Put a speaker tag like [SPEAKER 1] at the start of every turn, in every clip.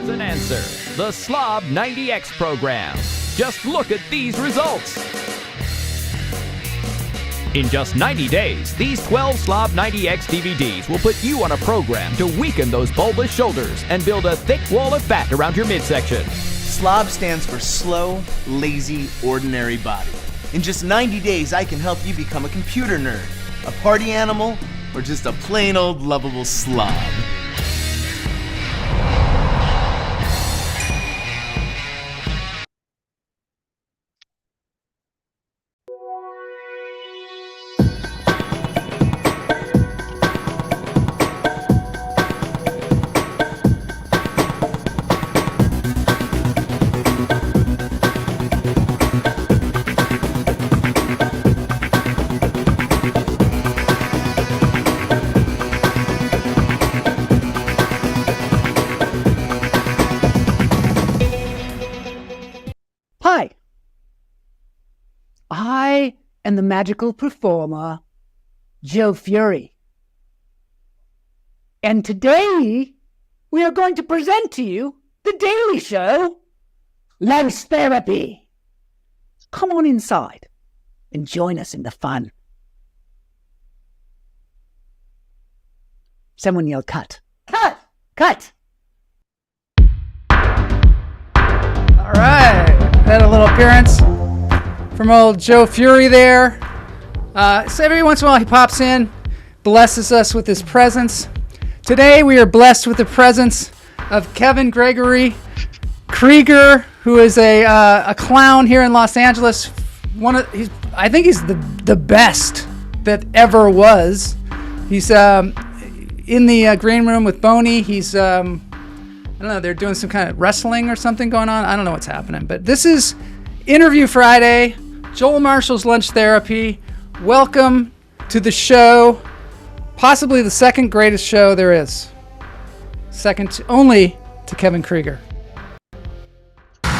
[SPEAKER 1] Here's an answer. The Slob 90X program. Just look at these results. In just 90 days, these 12 Slob 90X DVDs will put you on a program to weaken those bulbous shoulders and build a thick wall of fat around your midsection.
[SPEAKER 2] SLOB stands for slow, lazy, ordinary body. In just 90 days, I can help you become a computer nerd, a party animal, or just a plain old lovable slob.
[SPEAKER 3] Hi, I am the magical performer, Joe Fury. And today, we are going to present to you The Daily Show, Lunch Therapy. Come on inside and join us in the fun. Someone yell, cut. Cut! Cut!
[SPEAKER 4] All right. Had a little appearance from old Joe Fury there. So every once in a while he pops in, blesses us with his presence. Today we are blessed with the presence of Kevin Gregory Krieger, who is a clown here in Los Angeles. I think he's the best that ever was. He's in the green room with Boney. He's I don't know, they're doing some kind of wrestling or something going on. I don't know what's happening. But this is Interview Friday, Joel Marshall's Lunch Therapy. Welcome to the show, possibly the second greatest show there is. Second only to Kevin Krieger. I'm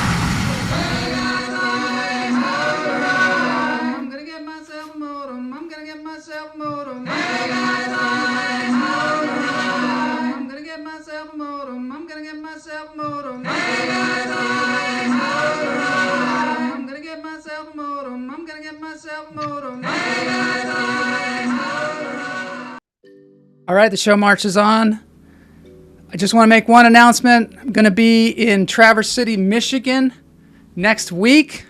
[SPEAKER 4] gonna get myself a modem. I'm gonna get myself a modem. I'm gonna get myself a modem. I'm gonna get myself a modem. I'm gonna get myself a modem. I'm gonna get myself a modem. All right, the show marches on. I just want to make one announcement. I'm going to be in Traverse City, Michigan next week.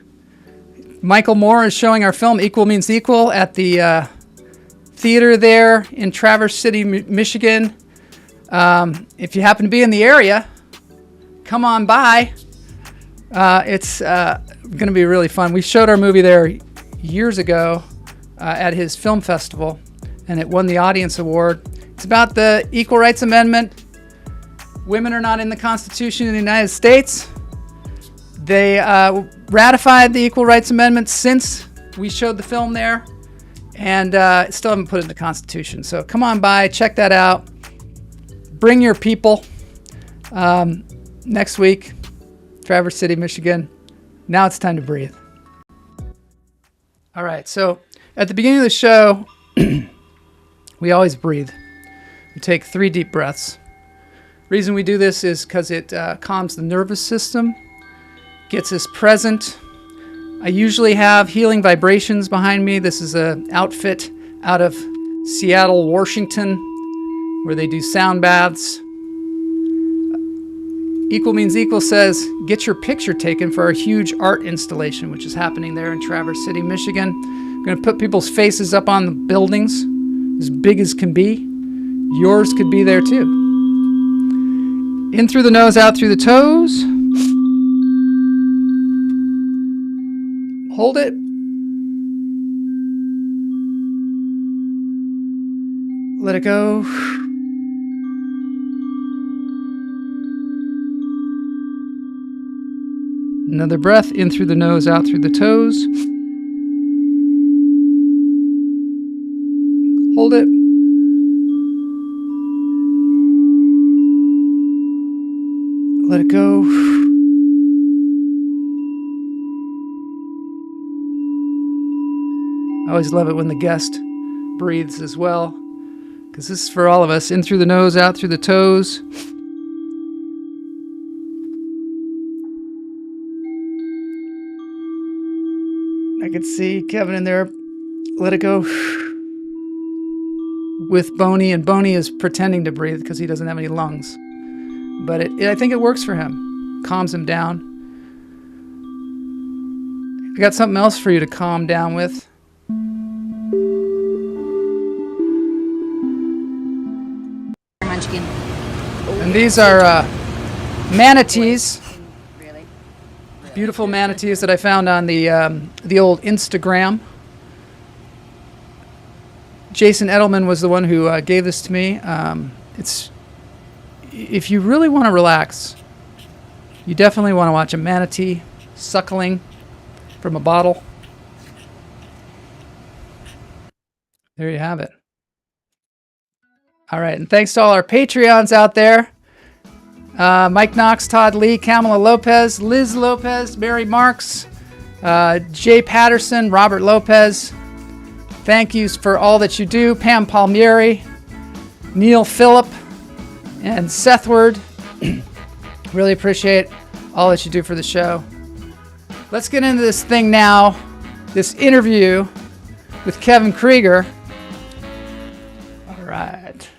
[SPEAKER 4] Michael Moore is showing our film Equal Means Equal at the theater there in Traverse City, Michigan. If you happen to be in the area, come on by. It's going to be really fun. We showed our movie there years ago at his film festival, and it won the Audience Award. It's about the Equal Rights Amendment. Women are not in the Constitution of the United States. They ratified the Equal Rights Amendment since we showed the film there, and still haven't put it in the Constitution. So come on by, check that out. Bring your people. Next week, Traverse City, Michigan. Now it's time to breathe. All right, so at the beginning of the show, we always breathe. We take 3 deep breaths. Reason we do this is because it calms the nervous system, gets us present. I usually have healing vibrations behind me. This is an outfit out of Seattle, Washington, where they do sound baths. Equal Means Equal says, get your picture taken for our huge art installation, which is happening there in Traverse City, Michigan. We're going to put people's faces up on the buildings, as big as can be. Yours could be there too. In through the nose, out through the toes. Hold it. Let it go. Another breath, in through the nose, out through the toes. Hold it. Let it go. I always love it when the guest breathes as well, because this is for all of us. In through the nose, out through the toes. I could see Kevin in there. Let it go. With Boney, and Boney is pretending to breathe because he doesn't have any lungs. But I think it works for him. Calms him down. I got something else for you to calm down with.
[SPEAKER 5] Munchkin.
[SPEAKER 4] And these are manatees. Beautiful manatees that I found on the old Instagram. Jason Edelman was the one who gave this to me. It's if you really want to relax, you definitely want to watch a manatee suckling from a bottle. There you have it. All right, and thanks to all our Patreons out there. Mike Knox, Todd Lee, Kamala Lopez, Liz Lopez, Mary Marks, Jay Patterson, Robert Lopez. Thank yous for all that you do. Pam Palmieri, Neil Phillip, and Sethward. Really appreciate all that you do for the show. Let's get into this thing now. This interview with Kevin Krieger. All right.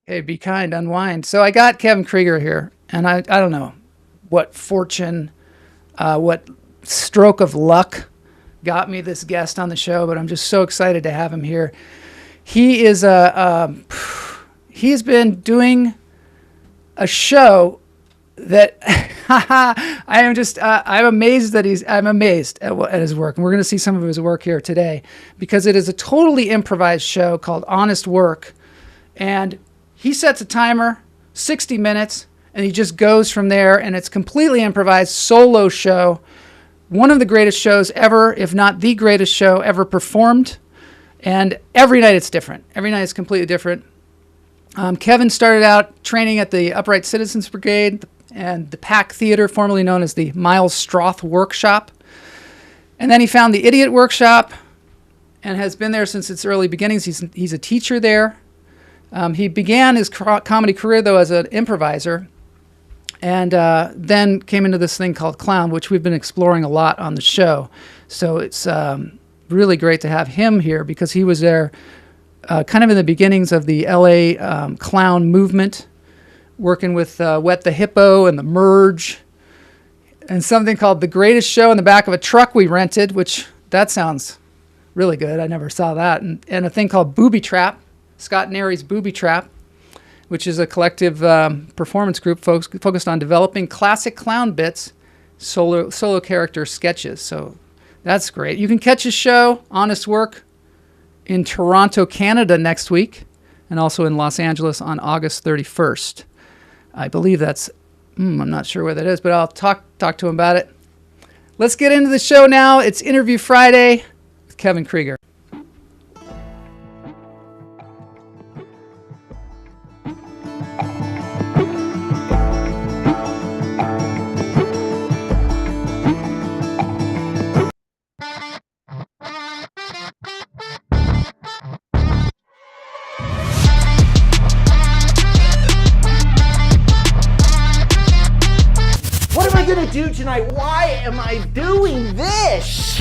[SPEAKER 4] Hey, be kind, unwind. So I got Kevin Krieger here, and I don't know what fortune, what stroke of luck got me this guest on the show, but I'm just so excited to have him here. He is he's been doing a show that I'm amazed at his work, and we're going to see some of his work here today because it is a totally improvised show called Honest Work, and he sets a timer, 60 minutes, and he just goes from there, and it's completely improvised, solo show. One of the greatest shows ever, if not the greatest show ever performed. And every night it's different. Every night it's completely different. Kevin started out training at the Upright Citizens Brigade and the Pack Theater, formerly known as the Miles Stroth Workshop. And then he found the Idiot Workshop and has been there since its early beginnings. He's a teacher there. He began his comedy career, though, as an improviser, and then came into this thing called clown, which we've been exploring a lot on the show. So it's really great to have him here because he was there kind of in the beginnings of the LA clown movement, working with Wet the Hippo and the Merge, and something called The Greatest Show in the back of a truck we rented, which that sounds really good. I never saw that. And a thing called Booby Trap. Scott Nary's Booby Trap, which is a collective performance group focused on developing classic clown bits, solo character sketches. So that's great. You can catch his show, Honest Work, in Toronto, Canada next week, and also in Los Angeles on August 31st. I believe that's, I'm not sure where that is, but I'll talk to him about it. Let's get into the show now. It's Interview Friday with Kevin Krieger.
[SPEAKER 2] Do tonight? Why am I doing this?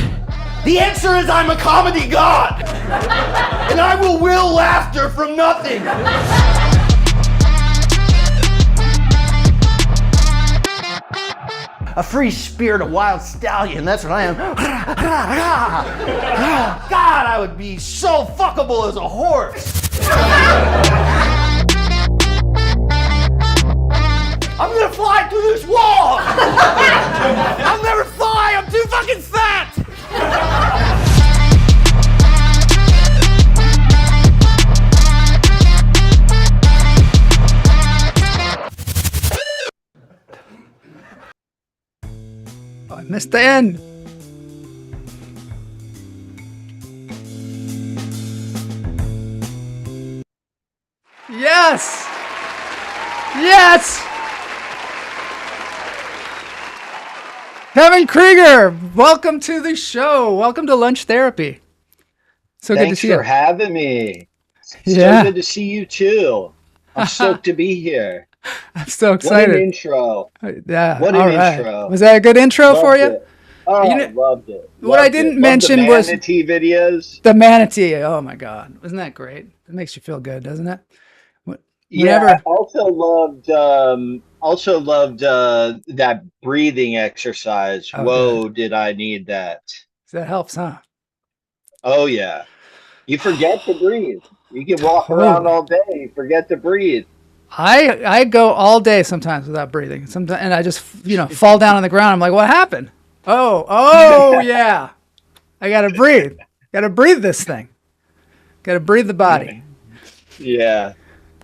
[SPEAKER 2] The answer is I'm a comedy god, and I will laughter from nothing. A free spirit, a wild stallion, that's what I am. God, I would be so fuckable as a horse. I'm gonna fly through this wall! I'll never fly! I'm too fucking fat!
[SPEAKER 4] Oh, I missed the end. Yes! Yes! Kevin Krieger, welcome to the show. Welcome to Lunch Therapy. So good to see you.
[SPEAKER 6] Thanks for having me.
[SPEAKER 4] Yeah.
[SPEAKER 6] So good to see you too. I'm stoked to be here.
[SPEAKER 4] I'm so
[SPEAKER 6] What an
[SPEAKER 4] excited.
[SPEAKER 6] intro.
[SPEAKER 4] Yeah.
[SPEAKER 6] What
[SPEAKER 4] All
[SPEAKER 6] an
[SPEAKER 4] right.
[SPEAKER 6] intro.
[SPEAKER 4] Was that a good intro for
[SPEAKER 6] Loved
[SPEAKER 4] you?
[SPEAKER 6] it. Oh,
[SPEAKER 4] You know,
[SPEAKER 6] loved it.
[SPEAKER 4] what I
[SPEAKER 6] Loved
[SPEAKER 4] didn't
[SPEAKER 6] it. Loved
[SPEAKER 4] mention
[SPEAKER 6] the
[SPEAKER 4] was
[SPEAKER 6] manatee videos.
[SPEAKER 4] the manatee. Oh my God. Isn't that great? It makes you feel good, doesn't it?
[SPEAKER 6] Yeah, I
[SPEAKER 4] Whenever.
[SPEAKER 6] also loved that breathing exercise.
[SPEAKER 4] Oh, good.
[SPEAKER 6] Whoa, did I need that?
[SPEAKER 4] That helps, huh?
[SPEAKER 6] Oh yeah. You forget to breathe. You can walk around
[SPEAKER 4] Totally.
[SPEAKER 6] all day, you forget to breathe.
[SPEAKER 4] I go all day sometimes without breathing. Sometimes, and I just fall down on the ground. I'm like, what happened? Oh yeah. I gotta breathe. Gotta breathe this thing. Gotta breathe the body.
[SPEAKER 6] Yeah.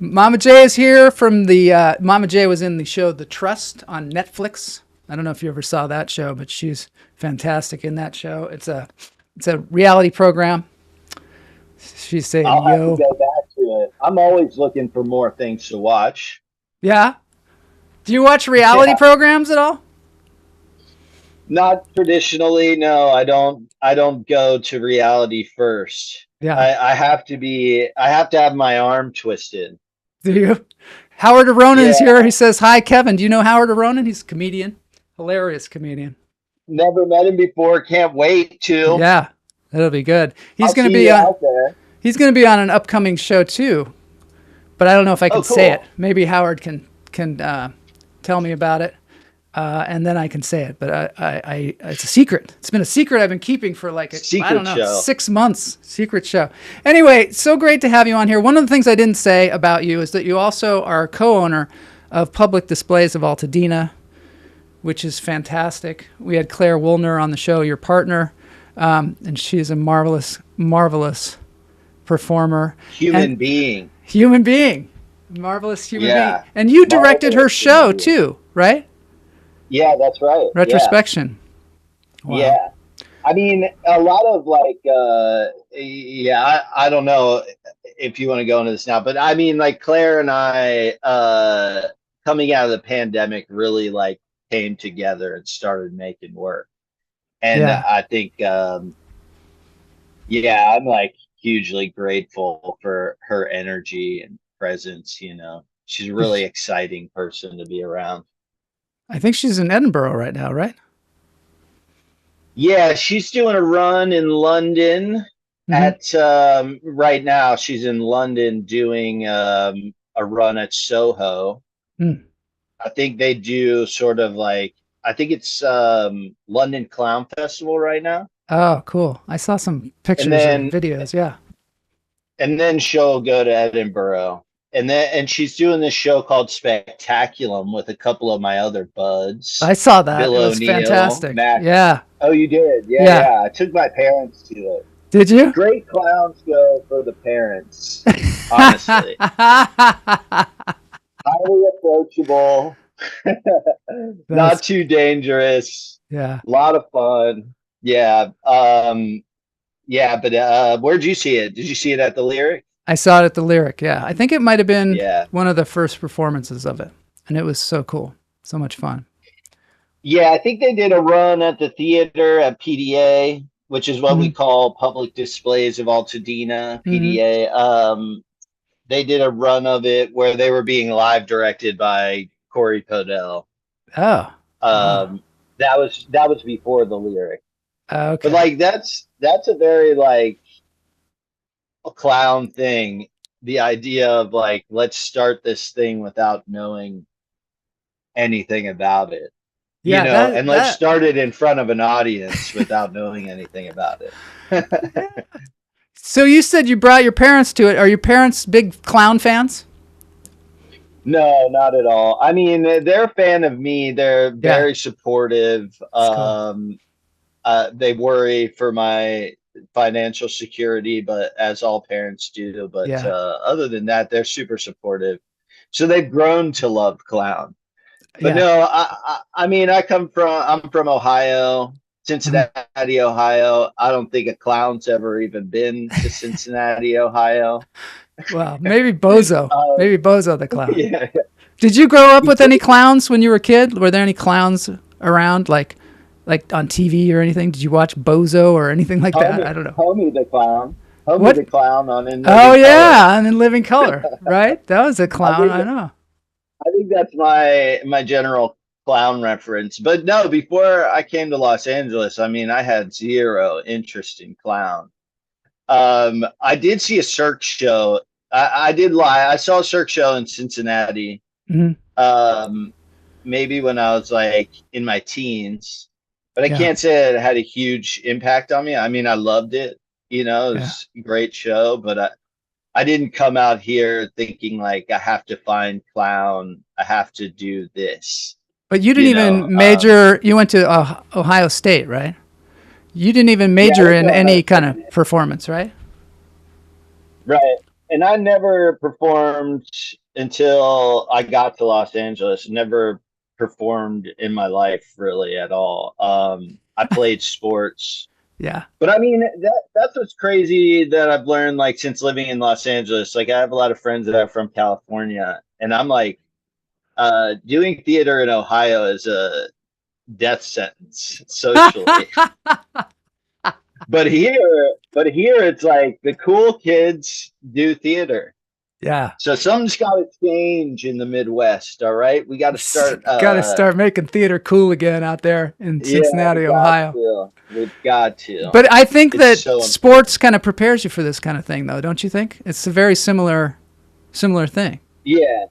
[SPEAKER 4] Mama J is here from the. Mama J was in the show The Trust on Netflix. I don't know if you ever saw that show, but she's fantastic in that show. It's a reality program. She's saying,
[SPEAKER 6] I'll have to
[SPEAKER 4] "Yo,
[SPEAKER 6] go back to it. I'm always looking for more things to watch.
[SPEAKER 4] yeah." Do you watch reality
[SPEAKER 6] Yeah.
[SPEAKER 4] programs at all?
[SPEAKER 6] Not traditionally, no. I don't go to reality first.
[SPEAKER 4] Yeah.
[SPEAKER 6] I have to have my arm twisted.
[SPEAKER 4] Do you? Howard Aronin is
[SPEAKER 6] Yeah.
[SPEAKER 4] here. He says, "Hi, Kevin. Do you know Howard Aronin? He's a comedian, hilarious comedian."
[SPEAKER 6] Never met him before. Can't wait to.
[SPEAKER 4] Yeah, that'll be good. He's
[SPEAKER 6] I'll
[SPEAKER 4] going to
[SPEAKER 6] see
[SPEAKER 4] be
[SPEAKER 6] you
[SPEAKER 4] on.
[SPEAKER 6] out there.
[SPEAKER 4] He's going to be on an upcoming show too, but I don't know if I can
[SPEAKER 6] Oh,
[SPEAKER 4] say
[SPEAKER 6] cool.
[SPEAKER 4] it. Maybe Howard can tell me about it, and then I can say it. But I it's a secret. It's been a secret I've been keeping for like I
[SPEAKER 6] Secret
[SPEAKER 4] don't know
[SPEAKER 6] show.
[SPEAKER 4] 6 months. Secret show. Anyway, so great to have you on here. One of the things I didn't say about you is that you also are co-owner of Public Displays of Alta Dena, which is fantastic. We had Claire Woolner on the show, your partner, and she's a marvelous performer.
[SPEAKER 6] Human being.
[SPEAKER 4] Human being. Marvelous human
[SPEAKER 6] Yeah.
[SPEAKER 4] being. And you directed her
[SPEAKER 6] Marvelous
[SPEAKER 4] show
[SPEAKER 6] human being.
[SPEAKER 4] too, right?
[SPEAKER 6] Yeah, that's right. Yeah.
[SPEAKER 4] Retrospection. Wow.
[SPEAKER 6] Yeah. I mean, a lot of I don't know if you want to go into this now, but I mean, like Claire and I, coming out of the pandemic really like came together and started making work. And
[SPEAKER 4] Yeah.
[SPEAKER 6] I think, I'm like hugely grateful for her energy and presence. She's a really exciting person to be around.
[SPEAKER 4] I think she's in Edinburgh right now, right?
[SPEAKER 6] Yeah, she's doing a run in London at right now. She's in London doing a run at Soho.
[SPEAKER 4] Mm.
[SPEAKER 6] I think they do sort of like I think it's London Clown Festival right now.
[SPEAKER 4] Oh, cool. I saw some pictures
[SPEAKER 6] then-
[SPEAKER 4] and videos. Yeah.
[SPEAKER 6] And then she'll go to Edinburgh. And she's doing this show called Spectaculum with a couple of my other buds.
[SPEAKER 4] I saw that.
[SPEAKER 6] Bill
[SPEAKER 4] It was
[SPEAKER 6] O'Neill,
[SPEAKER 4] fantastic.
[SPEAKER 6] Matt-
[SPEAKER 4] Yeah.
[SPEAKER 6] Oh, you did?
[SPEAKER 4] Yeah.
[SPEAKER 6] Yeah. I took my parents to it.
[SPEAKER 4] Did you?
[SPEAKER 6] Great clowns go for the parents, honestly. Highly approachable, not too dangerous,
[SPEAKER 4] Yeah.
[SPEAKER 6] a lot of fun. Yeah. But where'd you see it? Did you see it at the Lyric?
[SPEAKER 4] I saw it at the Lyric. Yeah. I think it might have been
[SPEAKER 6] Yeah.
[SPEAKER 4] one of the first performances of it. And it was so cool. So much fun.
[SPEAKER 6] Yeah, I think they did a run at the theater at PDA, which is what we call Public Displays of Alta Dena, PDA. They did a run of it where they were being live directed by Corey Podell.
[SPEAKER 4] Oh.
[SPEAKER 6] That was before the Lyric.
[SPEAKER 4] Okay.
[SPEAKER 6] But like that's a very like a clown thing. The idea of like let's start this thing without knowing anything about it.
[SPEAKER 4] Yeah,
[SPEAKER 6] And let's start it in front of an audience without knowing anything about it.
[SPEAKER 4] So you said you brought your parents to it. Are your parents big clown fans?
[SPEAKER 6] No, not at all. I mean, they're a fan of me. They're very supportive.
[SPEAKER 4] Cool.
[SPEAKER 6] They worry for my financial security, but as all parents do. But other than that, they're super supportive. So they've grown to love clown. But no, I mean, I'm from Ohio, Cincinnati, Ohio. I don't think a clown's ever even been to Cincinnati, Ohio.
[SPEAKER 4] Well, maybe Bozo. Maybe Bozo the clown.
[SPEAKER 6] Yeah.
[SPEAKER 4] Did you grow up with any clowns when you were a kid? Were there any clowns around, like on TV or anything? Did you watch Bozo or anything like that? I don't know.
[SPEAKER 6] Homie the clown. Homie
[SPEAKER 4] What?
[SPEAKER 6] the clown on In
[SPEAKER 4] Oh
[SPEAKER 6] Living
[SPEAKER 4] yeah,
[SPEAKER 6] Color.
[SPEAKER 4] and in Living Color, right? That was a clown. I know.
[SPEAKER 6] think that's my general clown reference. But no, before I came to Los Angeles, I mean, I had zero interest in clown. I did see a Cirque show. I did lie. I saw a Cirque show in Cincinnati.
[SPEAKER 4] Mhm.
[SPEAKER 6] Maybe when I was like in my teens, but I
[SPEAKER 4] Yeah.
[SPEAKER 6] can't say it had a huge impact on me. I mean, I loved it. You know, it
[SPEAKER 4] Yeah.
[SPEAKER 6] was a great show, but I didn't come out here thinking like I have to find clown. I have to do this.
[SPEAKER 4] But you didn't
[SPEAKER 6] You know,
[SPEAKER 4] even major. You went to Ohio State, right? You didn't even
[SPEAKER 6] yeah,
[SPEAKER 4] major in
[SPEAKER 6] that's
[SPEAKER 4] any kind of performance, right?
[SPEAKER 6] right. And I never performed until I got to Los Angeles. Never performed in my life really at all. I played sports.
[SPEAKER 4] Yeah.
[SPEAKER 6] But I mean, that's what's crazy that I've learned like since living in Los Angeles. Like I have a lot of friends that are from California, and I'm like, doing theater in Ohio is a death sentence socially. but here it's like the cool kids do theater.
[SPEAKER 4] Yeah.
[SPEAKER 6] So something's got to change in the Midwest. All right, we got to start.
[SPEAKER 4] Got to start making theater cool again out there in Cincinnati, Ohio.
[SPEAKER 6] We've got to.
[SPEAKER 4] But I think
[SPEAKER 6] It's
[SPEAKER 4] that
[SPEAKER 6] so
[SPEAKER 4] sports kind of prepares you for this kind of thing, though, don't you think? It's a very similar thing.
[SPEAKER 6] Yeah.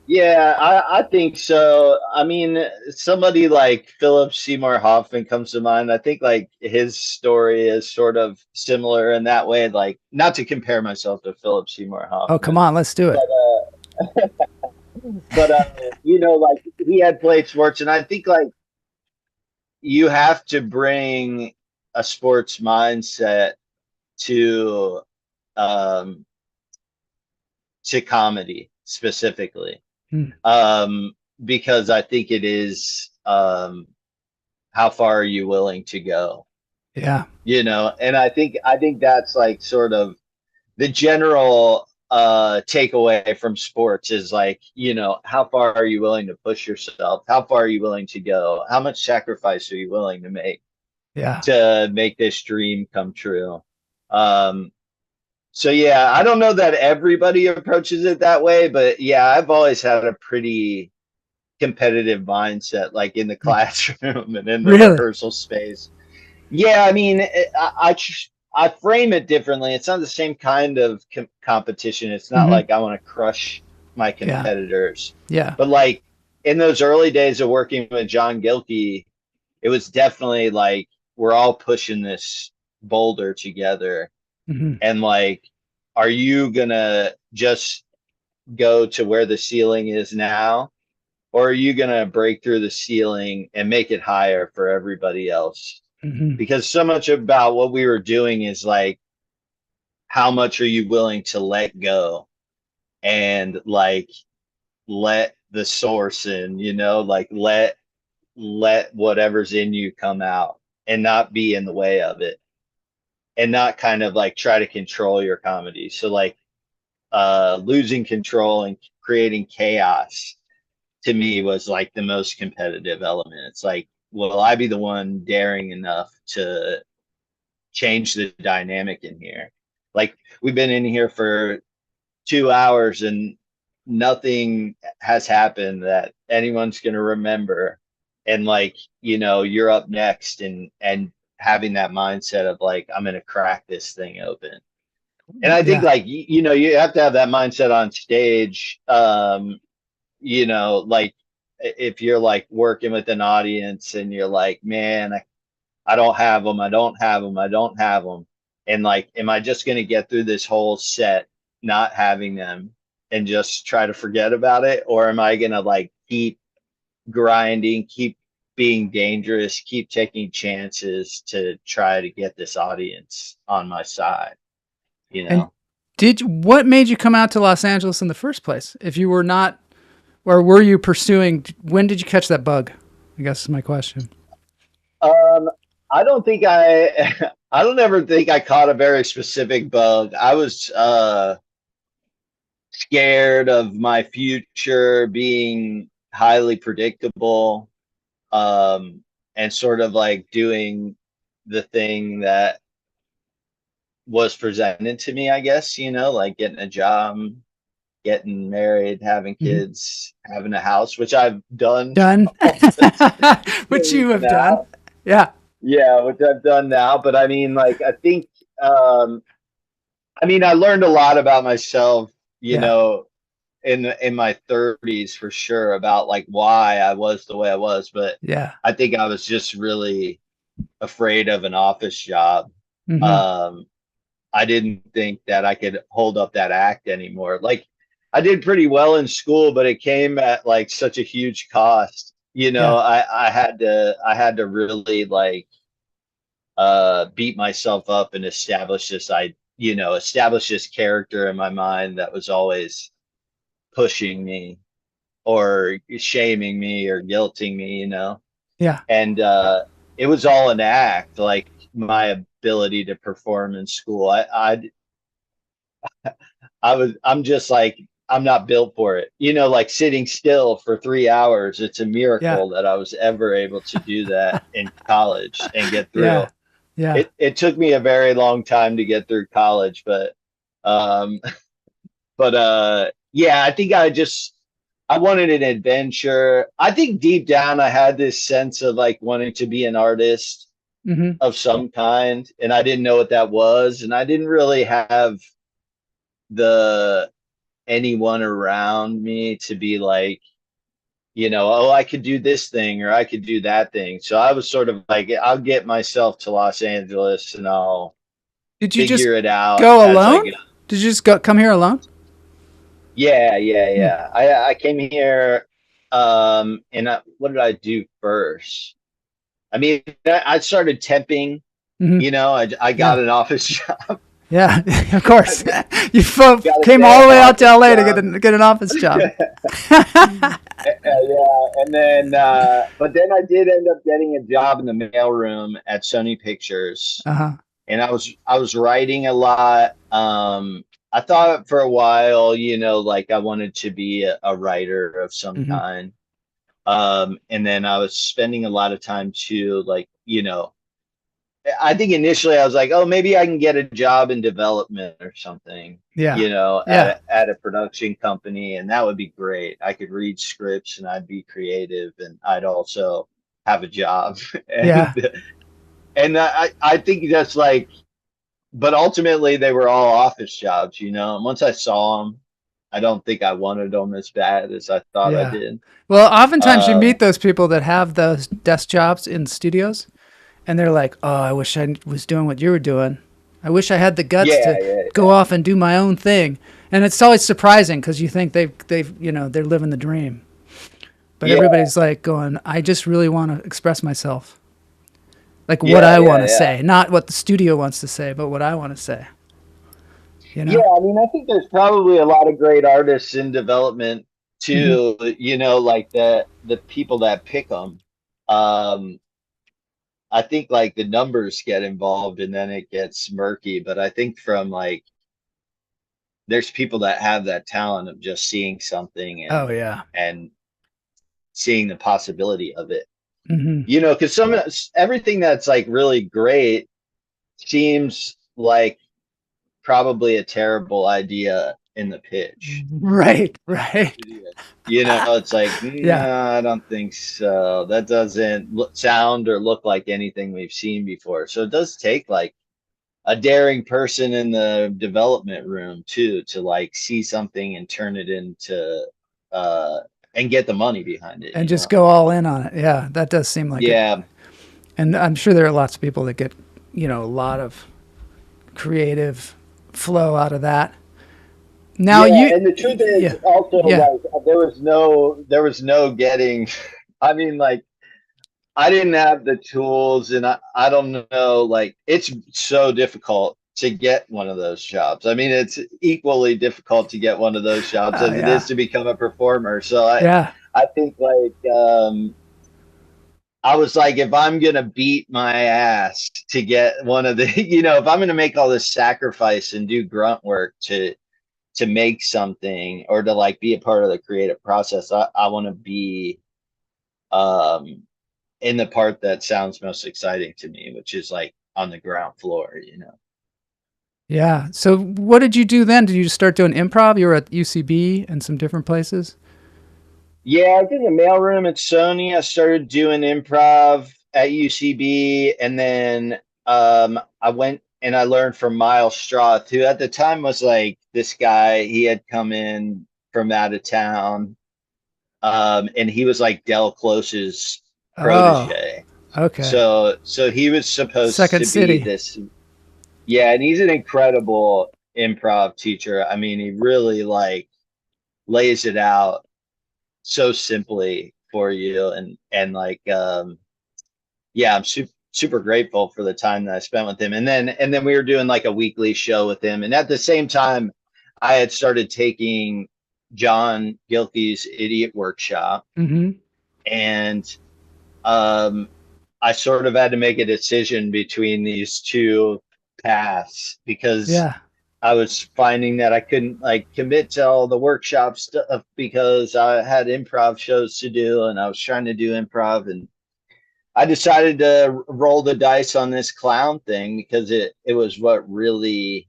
[SPEAKER 6] Yeah, I think so. I mean, somebody like Philip Seymour Hoffman comes to mind. I think like his story is sort of similar in that way. Like, not to compare myself to Philip Seymour Hoffman.
[SPEAKER 4] Oh, come on, let's do it.
[SPEAKER 6] But you know, like he had played sports, and I think like you have to bring a sports mindset to um to comedy specifically. Because I think it is how far are you willing to go?
[SPEAKER 4] Yeah.
[SPEAKER 6] You know, and I think that's like sort of the general takeaway from sports is like, you know, how far are you willing to push yourself? How far are you willing to go? How much sacrifice are you willing to make to make this dream come true? So yeah, I don't know that everybody approaches it that way, but yeah, I've always had a pretty competitive mindset, like in the classroom and in the rehearsal space. Yeah, I mean, I frame it differently. It's not the same kind of competition. It's not like I want to crush my competitors.
[SPEAKER 4] Yeah.
[SPEAKER 6] But like in those early days of working with John Gilkey, it was definitely like we're all pushing this boulder together. And like, are you gonna just go to where the ceiling is now, or are you gonna break through the ceiling and make it higher for everybody else? Because so much about what we were doing is like, how much are you willing to let go and like let the source in, you know, like let whatever's in you come out and not be in the way of it. And not kind of like try to control your comedy. So like losing control and creating chaos to me was like the most competitive element. It's like, will I be the one daring enough to change the dynamic in here? Like we've been in here for 2 hours and nothing has happened that anyone's going to remember. And like, you know, you're up next and having that mindset of like, I'm going to crack this thing open. And I think like, you know, you have to have that mindset on stage. You know, like if you're like working with an audience and you're like, man, I don't have them. I don't have them. I don't have them. And like, am I just going to get through this whole set not having them and just try to forget about it? Or am I going to like keep grinding, keep being dangerous, keep taking chances to try to get this audience on my side, you know?
[SPEAKER 4] And what made you come out to Los Angeles in the first place? If you were not, or were you pursuing, when did you catch that bug? I guess is my question.
[SPEAKER 6] I don't ever think I caught a very specific bug. I was scared of my future being highly predictable. And sort of like doing the thing that was presented to me, I guess, you know, like getting a job, getting married, having kids, having a house, which I've done.
[SPEAKER 4] Which you have
[SPEAKER 6] now.
[SPEAKER 4] done. Yeah.
[SPEAKER 6] Yeah, which I've done now. But I mean, like, I think, I mean, I learned a lot about myself, you know, in my 30s for sure, about like why I was the way I was. But I think I was just really afraid of an office job. I didn't think that I could hold up that act anymore. Like, I did pretty well in school, but it came at like such a huge cost. You know, I had to really like beat myself up and establish this character in my mind that was always pushing me or shaming me or guilting me, you know. And it was all an act, like my ability to perform in school. I'm just like, I'm not built for it, you know, like sitting still for 3 hours. It's a miracle that I was ever able to do that in college and get through. It took me a very long time to get through college, but yeah, I think I wanted an adventure. I think deep down I had this sense of like wanting to be an artist of some kind, and I didn't know what that was, and I didn't really have anyone around me to be like, you know, oh, I could do this thing or I could do that thing. So I was sort of like, I'll get myself to Los Angeles and I'll figure it out.
[SPEAKER 4] Go alone? Did you just come here alone?
[SPEAKER 6] Yeah. I came here, and what did I do first? I mean, I started temping. You know, I got an office job.
[SPEAKER 4] Yeah, of course. You came all the way out to LA to get an office job.
[SPEAKER 6] And then, but then I did end up getting a job in the mailroom at Sony Pictures, and I was writing a lot. I thought for a while, you know, like I wanted to be a writer of some kind. And then I was spending a lot of time too, like, you know, I think initially I was like, oh, maybe I can get a job in development or something, you know, at a production company. And that would be great. I could read scripts and I'd be creative and I'd also have a job. And I think that's like, but ultimately they were all office jobs, you know, and once I saw them, I don't think I wanted them as bad as I thought I did.
[SPEAKER 4] Well, oftentimes you meet those people that have those desk jobs in studios. And they're like, oh, I wish I was doing what you were doing. I wish I had the guts to go off and do my own thing. And it's always surprising because you think they've you know, they're living the dream. But everybody's like going, I just really want to express myself. Like what I want to say, not what the studio wants to say, but what I want to say. You know?
[SPEAKER 6] Yeah, I mean, I think there's probably a lot of great artists in development too, you know, like the people that pick them. I think like the numbers get involved and then it gets murky, but I think from like, there's people that have that talent of just seeing something and, and seeing the possibility of it, you know, because everything that's like really great seems like probably a terrible idea in the pitch.
[SPEAKER 4] Right.
[SPEAKER 6] You know, it's like, no, I don't think so. That doesn't sound or look like anything we've seen before. So it does take like a daring person in the development room too, to like see something and turn it into, and get the money behind it.
[SPEAKER 4] And just go all in on it. Yeah, that does seem like it. And I'm sure there are lots of people that get, you know, a lot of creative flow out of that. Now
[SPEAKER 6] and the truth is also like there was no getting, I mean, like I didn't have the tools and I don't know, like it's so difficult to get one of those jobs. I mean, it's equally difficult to get one of those jobs as it is to become a performer. So I think like, I was like, if I'm going to beat my ass to get one of the, you know, if I'm going to make all this sacrifice and do grunt work to make something or to like be a part of the creative process, I want to be in the part that sounds most exciting to me, which is like on the ground floor, you know.
[SPEAKER 4] Yeah. So what did you do then? Did you just start doing improv? You were at UCB and some different places?
[SPEAKER 6] Yeah, I was in the mailroom at Sony. I started doing improv at UCB, and then I went and I learned from Miles Stroth, who at the time was like this guy. He had come in from out of town, and he was like Del Close's
[SPEAKER 4] Oh,
[SPEAKER 6] protege.
[SPEAKER 4] okay.
[SPEAKER 6] So he was supposed
[SPEAKER 4] Second
[SPEAKER 6] to
[SPEAKER 4] City.
[SPEAKER 6] be this. Yeah, and he's an incredible improv teacher. I mean, he really like lays it out so simply for you, and like yeah, I'm super grateful for the time that I spent with him. And then we were doing like a weekly show with him, and at the same time I had started taking John Gilkey's Idiot Workshop,
[SPEAKER 4] Mm-hmm.
[SPEAKER 6] and I sort of had to make a decision between these two paths because
[SPEAKER 4] Yeah.
[SPEAKER 6] I was finding that I couldn't like commit to all the workshop stuff because I had improv shows to do and I was trying to do improv, and I decided to roll the dice on this clown thing because it was what really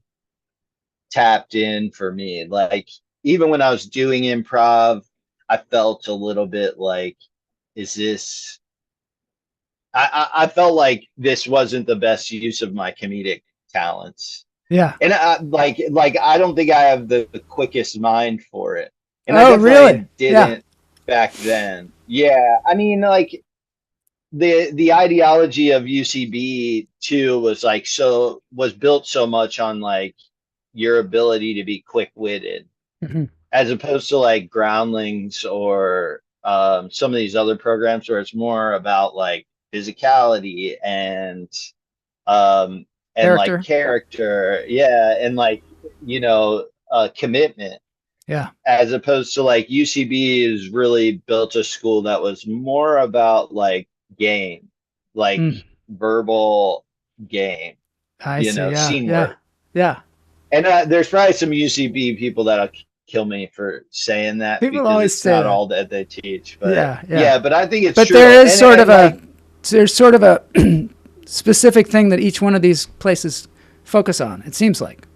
[SPEAKER 6] tapped in for me. Like even when I was doing improv, I felt a little bit like, is this I felt like this wasn't the best use of my comedic talents.
[SPEAKER 4] Yeah.
[SPEAKER 6] And like I don't think I have the quickest mind for it. And
[SPEAKER 4] Oh,
[SPEAKER 6] I definitely
[SPEAKER 4] really?
[SPEAKER 6] didn't back then. Yeah, I mean, like the ideology of UCB too was built so much on like your ability to be quick-witted,
[SPEAKER 4] Mm-hmm.
[SPEAKER 6] as opposed to like Groundlings or some of these other programs where it's more about like physicality um and
[SPEAKER 4] Character.
[SPEAKER 6] like character, yeah, and like commitment,
[SPEAKER 4] Yeah.
[SPEAKER 6] as opposed to like UCB is really built a school that was more about like game, like verbal game,
[SPEAKER 4] I see. Yeah.
[SPEAKER 6] scene
[SPEAKER 4] Yeah.
[SPEAKER 6] work.
[SPEAKER 4] Yeah.
[SPEAKER 6] And there's probably some UCB people that'll kill me for saying that
[SPEAKER 4] People
[SPEAKER 6] because
[SPEAKER 4] always
[SPEAKER 6] it's
[SPEAKER 4] say
[SPEAKER 6] not
[SPEAKER 4] that.
[SPEAKER 6] all that they teach. But
[SPEAKER 4] Yeah.
[SPEAKER 6] but I think it's
[SPEAKER 4] But
[SPEAKER 6] true.
[SPEAKER 4] there is
[SPEAKER 6] And-
[SPEAKER 4] sort
[SPEAKER 6] and,
[SPEAKER 4] of
[SPEAKER 6] like,
[SPEAKER 4] there's sort of a specific thing that each one of these places focus on. It seems like.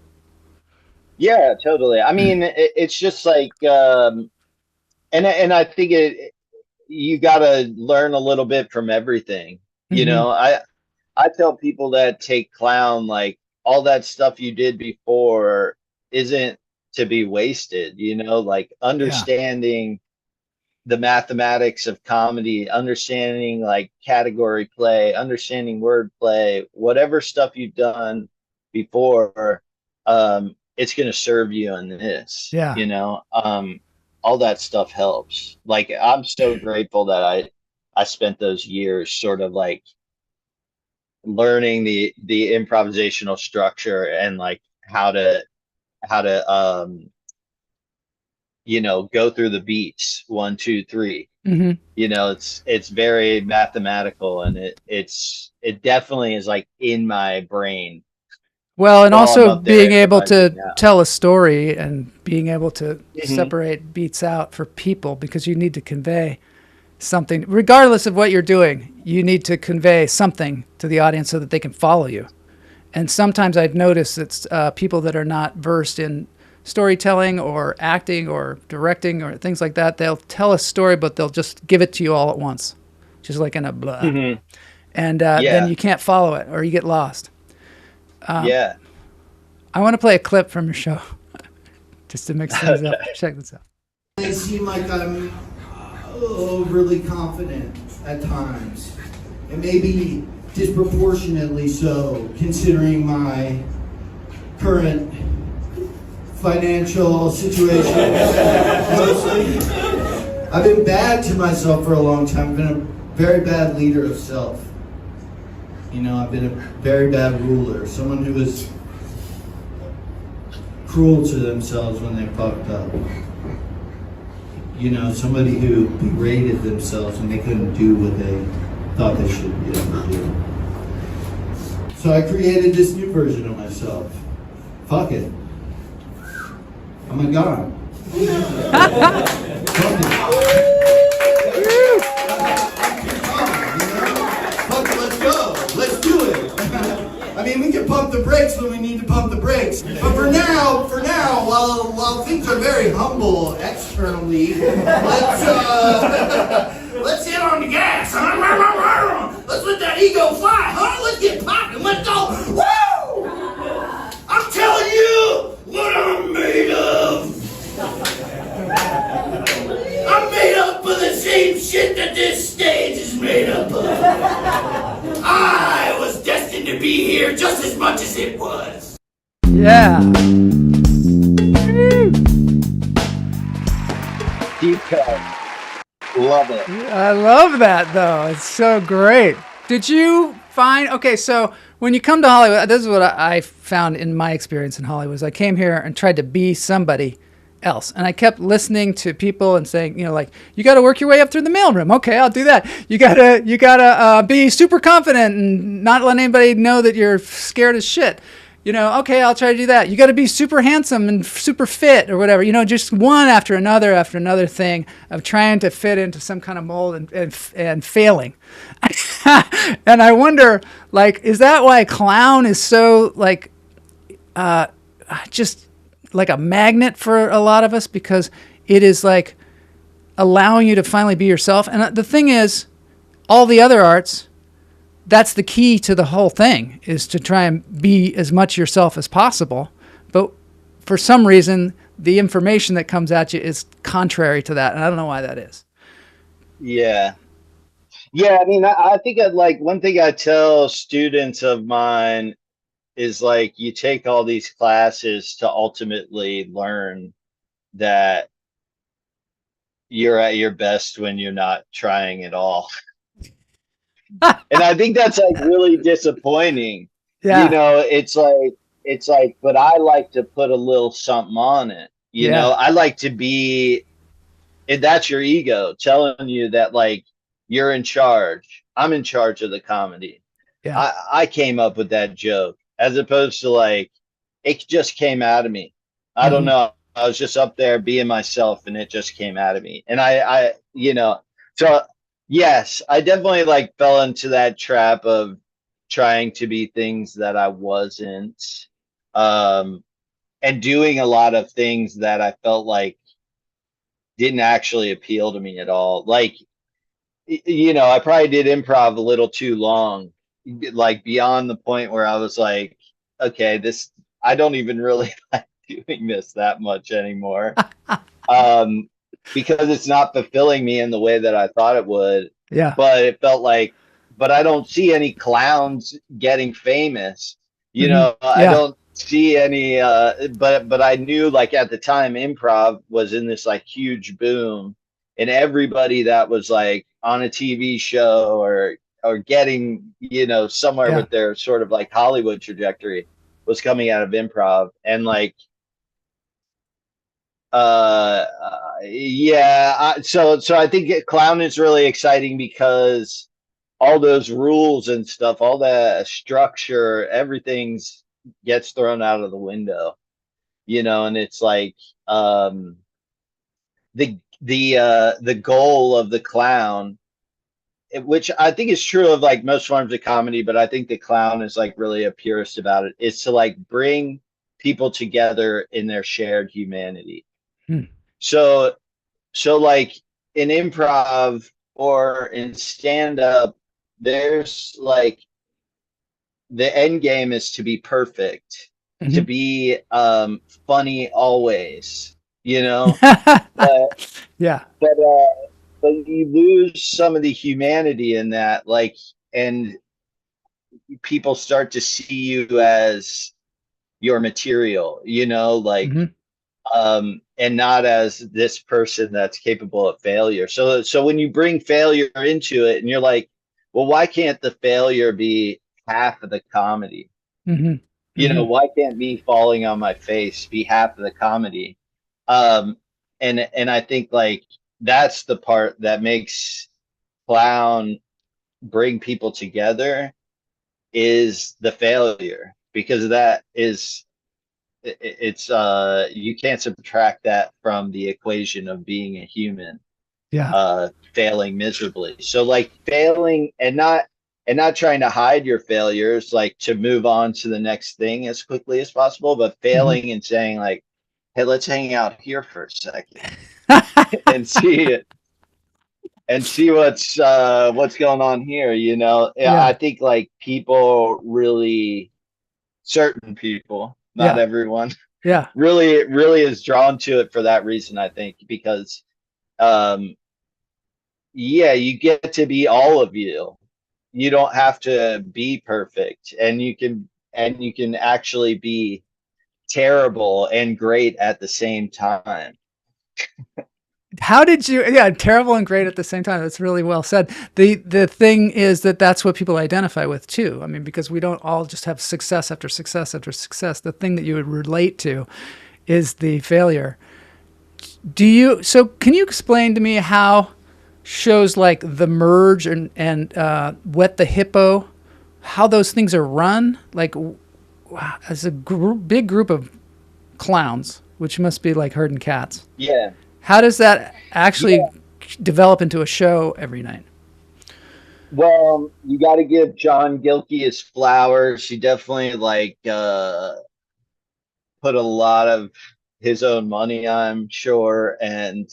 [SPEAKER 6] yeah, totally. I mean, it's just like, and I think you got to learn a little bit from everything. You
[SPEAKER 4] Mhm.
[SPEAKER 6] know, I tell people that take clown, like all that stuff you did before isn't to be wasted. Like understanding the mathematics of comedy, understanding like category play, understanding word play, whatever stuff you've done before, it's going to serve you in this.
[SPEAKER 4] Yeah.
[SPEAKER 6] All that stuff helps. Like I'm so grateful that I spent those years sort of like learning the improvisational structure and like how to go through the beats 1, 2, 3.
[SPEAKER 4] Mm-hmm.
[SPEAKER 6] It's very mathematical, and it definitely is like in my brain.
[SPEAKER 4] Well, and
[SPEAKER 6] So I'm
[SPEAKER 4] also
[SPEAKER 6] up there
[SPEAKER 4] being able to
[SPEAKER 6] improvising now.
[SPEAKER 4] tell a story and being able to
[SPEAKER 6] Mhm.
[SPEAKER 4] separate beats out for people, because you need to convey something, regardless of what you're doing. You need to convey something to the audience so that they can follow you. And sometimes I've noticed it's people that are not versed in storytelling or acting or directing or things like that. They'll tell a story, but they'll just give it to you all at once, just like in a blah.
[SPEAKER 6] Mhm.
[SPEAKER 4] And
[SPEAKER 6] Yeah.
[SPEAKER 4] then you can't follow it or you get lost.
[SPEAKER 6] Yeah.
[SPEAKER 4] I want to play a clip from your show just to mix things up. Check this out.
[SPEAKER 7] I seem like I'm overly confident at times, and maybe disproportionately so, considering my current financial situation. Mostly, I've been bad to myself for a long time. I've been a very bad leader of self. I've been a very bad ruler, someone who was cruel to themselves when they fucked up. Somebody who berated themselves when they couldn't do what they thought they should be able to do. So I created this new version of myself. Fuck it. I'm a god. Fuck it. Fuck it, let's go. Let's do it. I mean, we can pump the brakes when we need to pump the brakes. leave. Let's hit on the gas, huh? Let's let that ego fly, huh? Let's get popping. Let's go. Woo! I'm telling you what I'm made of. I'm made up of the same shit that this stage is made up of. I was destined to be here just as much as it was.
[SPEAKER 4] Yeah.
[SPEAKER 6] Deep cut. Love it.
[SPEAKER 4] I love that, though. It's so great. Did you find, okay, so when you come to Hollywood, this is what I found in my experience in Hollywood, is I came here and tried to be somebody else. And I kept listening to people and saying, you know, like, you got to work your way up through the mailroom. Okay, I'll do that. You gotta be super confident and not let anybody know that you're scared as shit. You know, okay, I'll try to do that. You got to be super handsome and super fit or whatever. You know, just one after another thing of trying to fit into some kind of mold and failing. And I wonder, like, is that why clown is so, like, just like a magnet for a lot of us? Because it is, like, allowing you to finally be yourself. And the thing is, all the other arts, that's the key to the whole thing, is to try and be as much yourself as possible. But for some reason, the information that comes at you is contrary to that. And I don't know why that is.
[SPEAKER 6] Yeah. Yeah. I mean, I think like one thing I tell students of mine is like, you take all these classes to ultimately learn that you're at your best when you're not trying at all. And I think that's like really disappointing.
[SPEAKER 4] Yeah.
[SPEAKER 6] You know, it's like, but I like to put a little something on it. You know, I like to be, and that's your ego telling you that, like, you're in charge. I'm in charge of the comedy.
[SPEAKER 4] Yeah.
[SPEAKER 6] I came up with that joke, as opposed to, like, it just came out of me. I don't know. I was just up there being myself and it just came out of me. And I you know, so yes, I definitely like fell into that trap of trying to be things that I wasn't, and doing a lot of things that I felt like didn't actually appeal to me at all. Like, you know, I probably did improv a little too long, like beyond the point where I was like, okay, I don't even really like doing this that much anymore. Because it's not fulfilling me in the way that I thought it would.
[SPEAKER 4] Yeah.
[SPEAKER 6] But it felt like, but I don't see any clowns getting famous. You know, I don't see any, but I knew, like, at the time improv was in this like huge boom, and everybody that was like on a TV show or getting, you know, somewhere with their sort of like Hollywood trajectory was coming out of improv. And like, so I think clown is really exciting because all those rules and stuff, all that structure, everything's gets thrown out of the window, you know. And it's like, the goal of the clown, which I think is true of like most forms of comedy, but I think the clown is like really a purist about it, is to like bring people together in their shared humanity. So like in improv or in stand-up, there's like, the end game is to be perfect, to be funny always, you know. but you lose some of the humanity in that, like, and people start to see you as your material, you know, like, and not as this person that's capable of failure. So when you bring failure into it and you're like, well, why can't the failure be half of the comedy? You know, why can't me falling on my face be half of the comedy? And I think like that's the part that makes clown bring people together, is the failure, because that is, it's you can't subtract that from the equation of being a human. Failing miserably. So like failing and not trying to hide your failures, like to move on to the next thing as quickly as possible, but failing and saying like, hey, let's hang out here for a second. and see what's going on here. You know,
[SPEAKER 4] Yeah.
[SPEAKER 6] I think like people really, certain people, not
[SPEAKER 4] Yeah.
[SPEAKER 6] everyone,
[SPEAKER 4] Yeah.
[SPEAKER 6] really is drawn to it for that reason. I think because um, yeah, you get to be all of you. You don't have to be perfect, and you can actually be terrible and great at the same time.
[SPEAKER 4] How did you, yeah, terrible and great at the same time. That's really well said. The thing is that that's what people identify with too. I mean, because we don't all just have success after success after success. The thing that you would relate to is the failure. So can you explain to me how shows like The Merge and Wet the Hippo, how those things are run? Like as a big group of clowns, which must be like herding cats.
[SPEAKER 6] Yeah.
[SPEAKER 4] How does that actually develop into a show every night?
[SPEAKER 6] Well, you got to give John Gilkey his flowers. He definitely like put a lot of his own money, I'm sure, and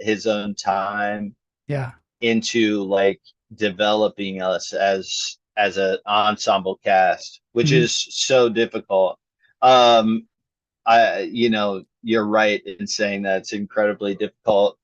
[SPEAKER 6] his own time
[SPEAKER 4] Yeah.
[SPEAKER 6] into like developing us as an ensemble cast, which
[SPEAKER 4] Mhm.
[SPEAKER 6] is so difficult. You know, you're right in saying that it's incredibly difficult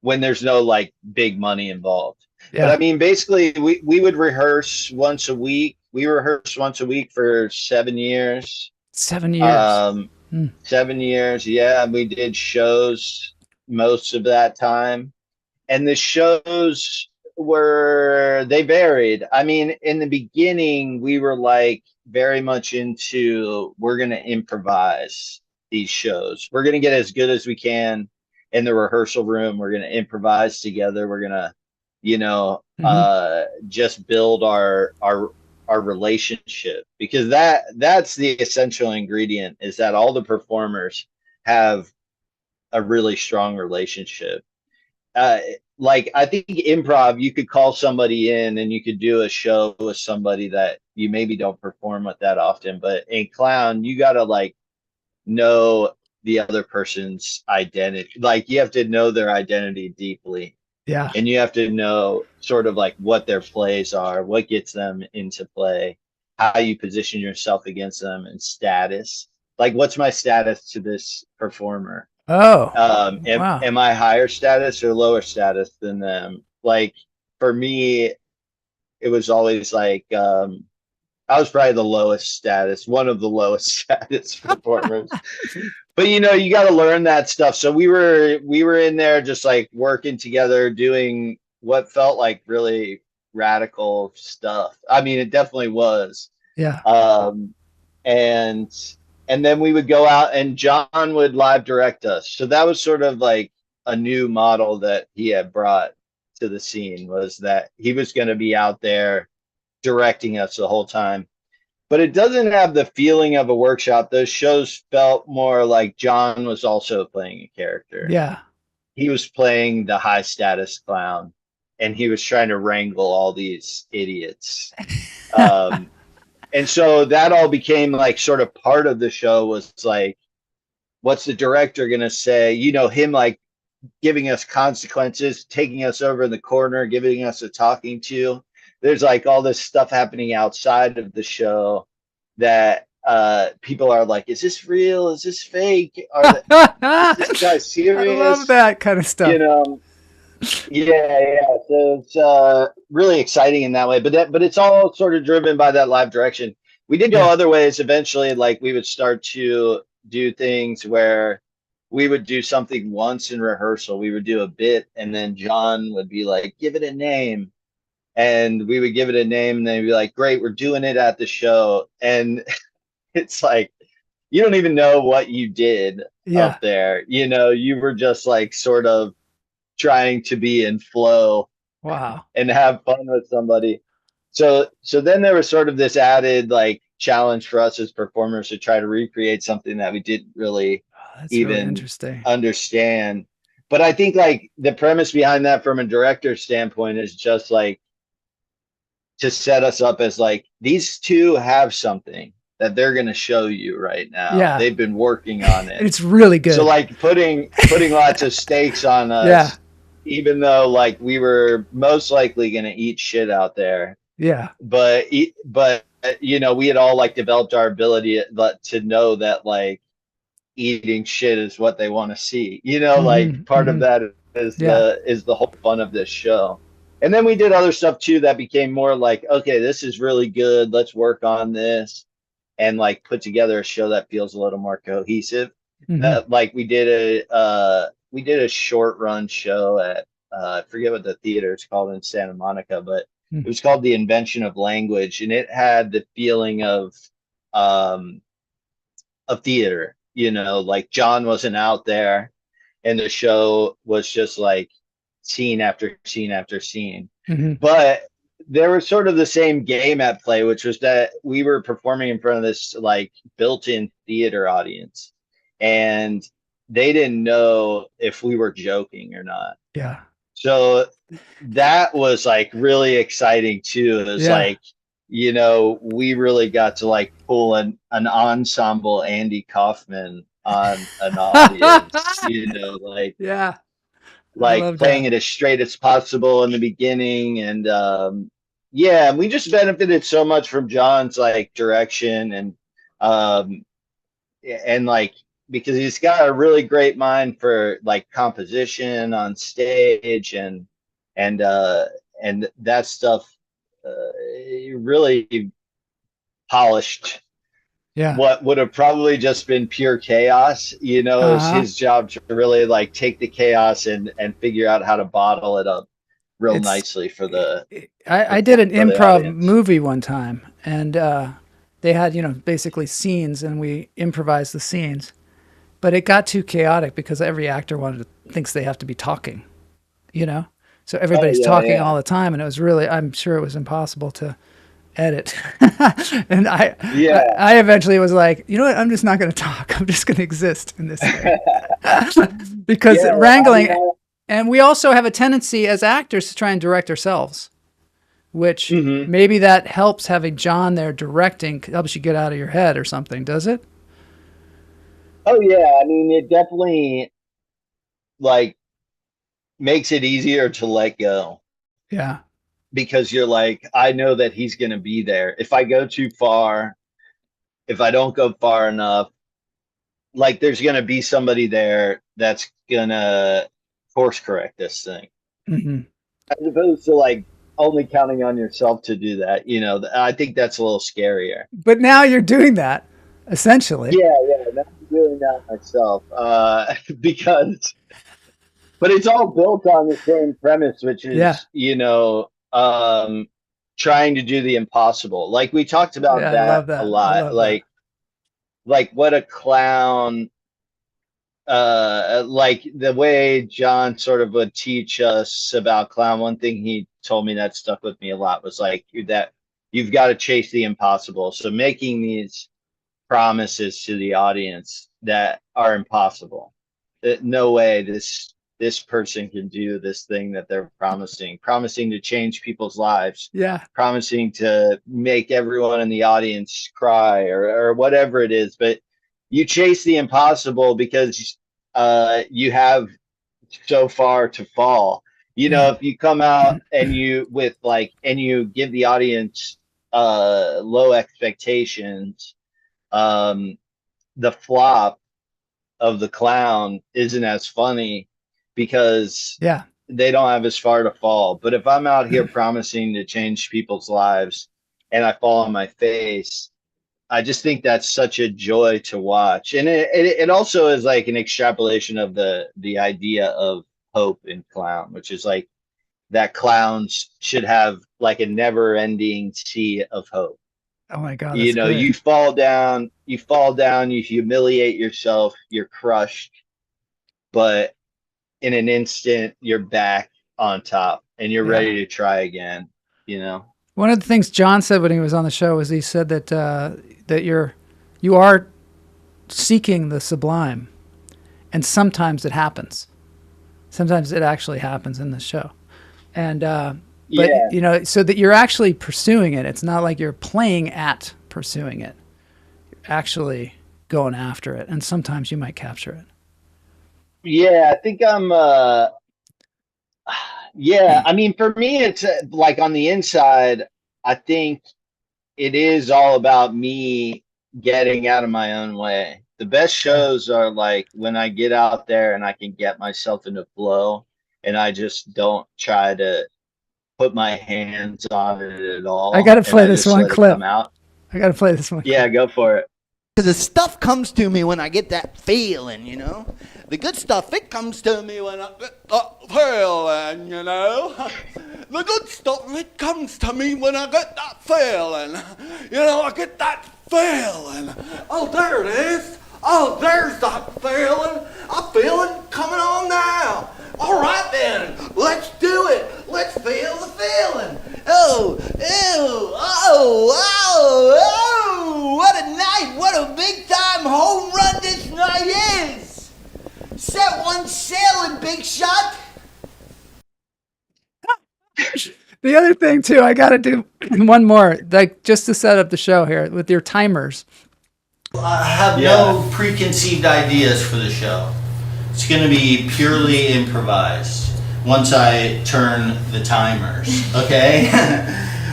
[SPEAKER 6] when there's no like big money involved. But I
[SPEAKER 4] Yeah.
[SPEAKER 6] mean, basically, we would rehearse once a week. We rehearsed once a week for 7 years.
[SPEAKER 4] 7 years.
[SPEAKER 6] Um,
[SPEAKER 4] Hmm.
[SPEAKER 6] 7 years, yeah. We did shows most of that time, and the shows they varied. I mean, in the beginning, we were like very much into we're going to improvise these shows. We're going to get as good as we can in the rehearsal room. We're going to improvise together. We're going to, you know,
[SPEAKER 4] Mhm.
[SPEAKER 6] just build our relationship, because that's the essential ingredient, is that all the performers have a really strong relationship. uh, like I think improv, you could call somebody in and you could do a show with somebody that you maybe don't perform with that often, but in clown, you gotta like know the other person's identity. Like you have to know their identity deeply,
[SPEAKER 4] Yeah.
[SPEAKER 6] and you have to know sort of like what their plays are, what gets them into play, how you position yourself against them, and status. Like, what's my status to this performer?
[SPEAKER 4] Oh, wow.
[SPEAKER 6] Am I higher status or lower status than them? Like for me, it was always like I was probably the lowest status, one of the lowest status performers. But you know, you got to learn that stuff. So we were in there just like working together, doing what felt like really radical stuff. I mean, it definitely was.
[SPEAKER 4] Yeah.
[SPEAKER 6] Um, and and then we would go out and John would live direct us. So that was sort of like a new model that he had brought to the scene, was that he was going to be out there directing us the whole time. But it doesn't have the feeling of a workshop. Those shows felt more like John was also playing a character.
[SPEAKER 4] Yeah.
[SPEAKER 6] He was playing the high status clown, and he was trying to wrangle all these idiots. Um, and so that all became like sort of part of the show, was like, what's the director going to say? You know, him like giving us consequences, taking us over in the corner, giving us a talking to. There's like all this stuff happening outside of the show that people are like, is this real? Is this fake? Is this guy
[SPEAKER 4] I love
[SPEAKER 6] serious?
[SPEAKER 4] that kind of stuff.
[SPEAKER 6] You know, yeah. So it's really exciting in that way, but it's all sort of driven by that live direction. We did go
[SPEAKER 4] Yeah.
[SPEAKER 6] other ways eventually. Like we would start to do things where we would do something once in rehearsal. We would do a bit, and then John would be like, "Give it a name," and we would give it a name, and they'd be like, "Great, we're doing it at the show." And it's like you don't even know what you did
[SPEAKER 4] Yeah.
[SPEAKER 6] up there. You know, you were just like sort of trying to be in flow
[SPEAKER 4] Wow.
[SPEAKER 6] and have fun with somebody. So then there was sort of this added like challenge for us as performers to try to recreate something that we didn't really
[SPEAKER 4] Oh, that's really
[SPEAKER 6] even
[SPEAKER 4] interesting.
[SPEAKER 6] understand. But I think like the premise behind that from a director's standpoint is just like to set us up as like these two have something. that they're going to show you right now.
[SPEAKER 4] Yeah.
[SPEAKER 6] They've been working on it.
[SPEAKER 4] It's really good.
[SPEAKER 6] So like putting lots of stakes on us,
[SPEAKER 4] Yeah.
[SPEAKER 6] even though like we were most likely going to eat shit out there.
[SPEAKER 4] Yeah.
[SPEAKER 6] But you know, we had all like developed our ability to know that like eating shit is what they want to see. You know, like part of that is the whole fun of this show. And then we did other stuff too that became more like, okay, this is really good. Let's work on this and like put together a show that feels a little more cohesive. Like we did a short run show at I forget what the theater is called in Santa Monica, but it was called The Invention of Language, and it had the feeling of theater. You know, like John wasn't out there, and the show was just like scene after scene after scene. But there was sort of the same game at play, which was that we were performing in front of this like built-in theater audience, and they didn't know if we were joking or not.
[SPEAKER 4] Yeah.
[SPEAKER 6] So that was like really exciting too. It was like, you know, we really got to like pull an ensemble Andy Kaufman on an audience, you know, like, like playing it as straight as possible in the beginning. And we just benefited so much from John's like direction and like, because he's got a really great mind for like composition on stage and that stuff really polished what would have probably just been pure chaos. You know, it's his job to really like take the chaos and figure out how to bottle it up real nicely for the
[SPEAKER 4] I did an improv movie one time, and they had, you know, basically scenes, and we improvised the scenes, but it got too chaotic because every actor thinks they have to be talking, you know, so everybody's talking all the time, and it was really, I'm sure it was impossible to edit. And I eventually was like, you know what, I'm just not going to talk. I'm just going to exist in this way. Because wrangling, and we also have a tendency as actors to try and direct ourselves, which maybe that helps having John there directing, helps you get out of your head or something, does it?
[SPEAKER 6] Oh yeah, I mean, it definitely like makes it easier to let go.
[SPEAKER 4] Yeah.
[SPEAKER 6] Because you're like, I know that he's going to be there. If I go too far, if I don't go far enough, like there's going to be somebody there that's going to course correct this thing. As opposed to like only counting on yourself to do that. You know, I think that's a little scarier.
[SPEAKER 4] But now you're doing that, essentially.
[SPEAKER 6] Yeah. Now I'm doing that myself. Because, but it's all built on the same premise, which is, you know, trying to do the impossible. Like we talked about that a lot. Like what a clown, like the way John sort of would teach us about clown. One thing he told me that stuck with me a lot was like that you've got to chase the impossible. So making these promises to the audience that are impossible. That no way this person can do this thing that they're promising to change people's lives, promising to make everyone in the audience cry or whatever it is. But you chase the impossible because you have so far to fall. You know, if you come out and you give the audience low expectations, the flop of the clown isn't as funny because they don't have as far to fall. But if I'm out here promising to change people's lives and I fall on my face, I just think that's such a joy to watch. And it also is like an extrapolation of the idea of hope in clown, which is like that clowns should have like a never ending sea of hope.
[SPEAKER 4] Oh my God.
[SPEAKER 6] You know,
[SPEAKER 4] great.
[SPEAKER 6] you fall down, you humiliate yourself, you're crushed, but in an instant you're back on top and you're ready to try again, you know.
[SPEAKER 4] One of the things John said when he was on the show was he said that that you are seeking the sublime, and sometimes it happens. Sometimes it actually happens in the show, and but you know, so that you're actually pursuing it. It's not like you're playing at pursuing it. actually going after it, and sometimes you might capture it.
[SPEAKER 6] Yeah, I think I'm yeah, I mean, for me, it's like on the inside, I think it is all about me getting out of my own way. The best shows are like when I get out there and I can get myself into flow and I just don't try to put my hands on it at all.
[SPEAKER 4] I got to play
[SPEAKER 6] and I
[SPEAKER 4] this
[SPEAKER 6] just
[SPEAKER 4] one
[SPEAKER 6] let it
[SPEAKER 4] clip.
[SPEAKER 6] come out.
[SPEAKER 4] I got to play this one.
[SPEAKER 6] Yeah, go for it.
[SPEAKER 8] The stuff comes to me when I get that feeling, you know? The good stuff, it comes to me when I get that feeling, you know? The good stuff, it comes to me when I get that feeling. You know, I get that feeling. Oh, there it is. Oh, there's that feeling. I'm feeling coming on now. All right, then. Let's do it. Let's feel the feeling. Oh, ew, oh, oh, oh. What a night. What a big-time home run this night is. Set one sailing, big shot.
[SPEAKER 4] The other thing, too, I got to do one more, like just to set up the show here with your timers.
[SPEAKER 8] I have no preconceived ideas for the show. It's going to be purely improvised once I turn the timers, okay?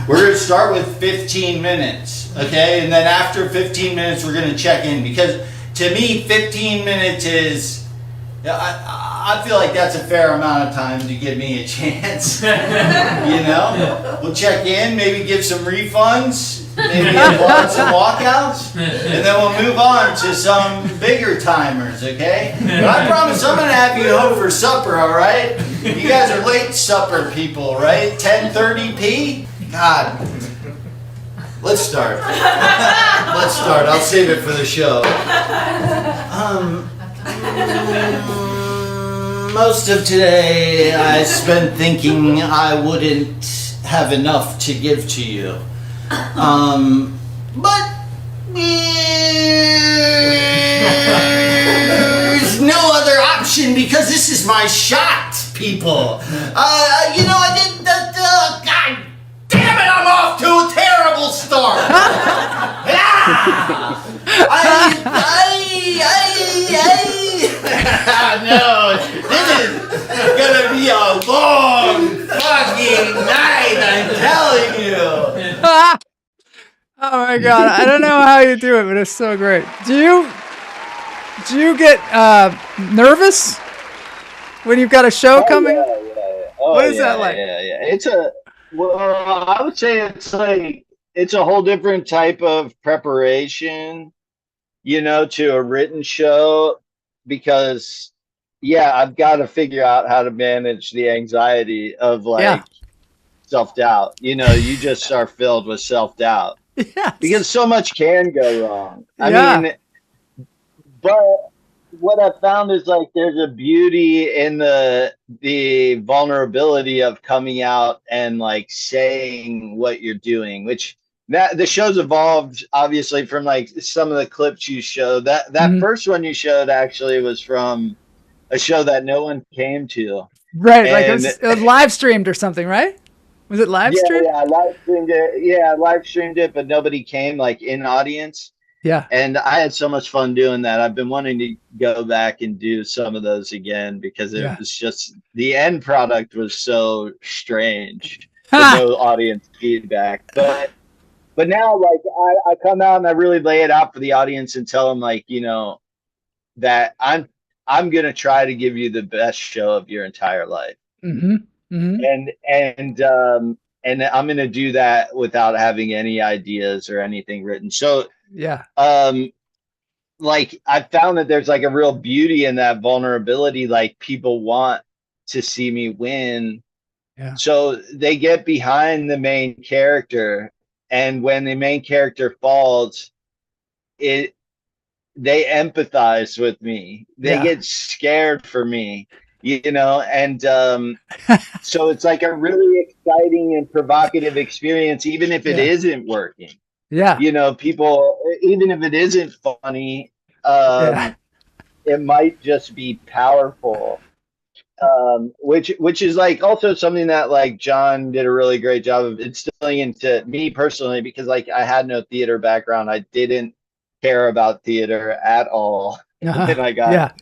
[SPEAKER 8] We're going to start with 15 minutes, okay? And then after 15 minutes, we're going to check in because to me, 15 minutes is, I feel like that's a fair amount of time to give me a chance, you know? We'll check in, maybe give some refunds, maybe applaud some walkouts, and then we'll move on to some bigger timers, okay? But I promise I'm going to have you home for supper, all right? You guys are late supper people, right? 10:30 God. Let's start. Let's start. I'll save it for the show. Most of today I spent thinking I wouldn't have enough to give to you. But there's no other option because this is my shot, people. You know, I did the God damn it, I'm off to a terrible start. No, this is gonna be a long fucking night, I'm telling you.
[SPEAKER 4] Oh my God, I don't know how you do it, but it's so great. Do you get nervous when you've got a show coming?
[SPEAKER 6] Yeah. Oh,
[SPEAKER 4] what is that like?
[SPEAKER 6] Yeah. Well, I would say it's a whole different type of preparation, you know, to a written show because, I've got to figure out how to manage the anxiety of self-doubt. You know, you just are filled with self-doubt.
[SPEAKER 4] Yes.
[SPEAKER 6] Because so much can go wrong. I mean, but what I found is like there's a beauty in the vulnerability of coming out and like saying what you're doing, which that the show's evolved obviously from like some of the clips you showed. That first one you showed actually was from a show that no one came to.
[SPEAKER 4] Right, like it was live streamed or something, right? Was it live streamed?
[SPEAKER 6] Yeah, I live streamed it. Yeah, I live streamed it, but nobody came like in audience.
[SPEAKER 4] Yeah.
[SPEAKER 6] And I had so much fun doing that. I've been wanting to go back and do some of those again because it was just the end product was so strange. No audience feedback. But now like I come out and I really lay it out for the audience and tell them like, you know, that I'm gonna try to give you the best show of your entire life.
[SPEAKER 4] Mm-hmm. Mm-hmm.
[SPEAKER 6] And I'm gonna do that without having any ideas or anything written. So like I found that there's like a real beauty in that vulnerability. Like people want to see me win. Yeah. So they get behind the main character. And when the main character falls, they empathize with me. They get scared for me, you know? And so it's like a really exciting and provocative experience, even if it isn't working.
[SPEAKER 4] Yeah.
[SPEAKER 6] You know, people, even if it isn't funny, it might just be powerful. Which is like also something that like John did a really great job of instilling into me personally, because like I had no theater background. I didn't care about theater at all.
[SPEAKER 4] Uh-huh.
[SPEAKER 6] And I got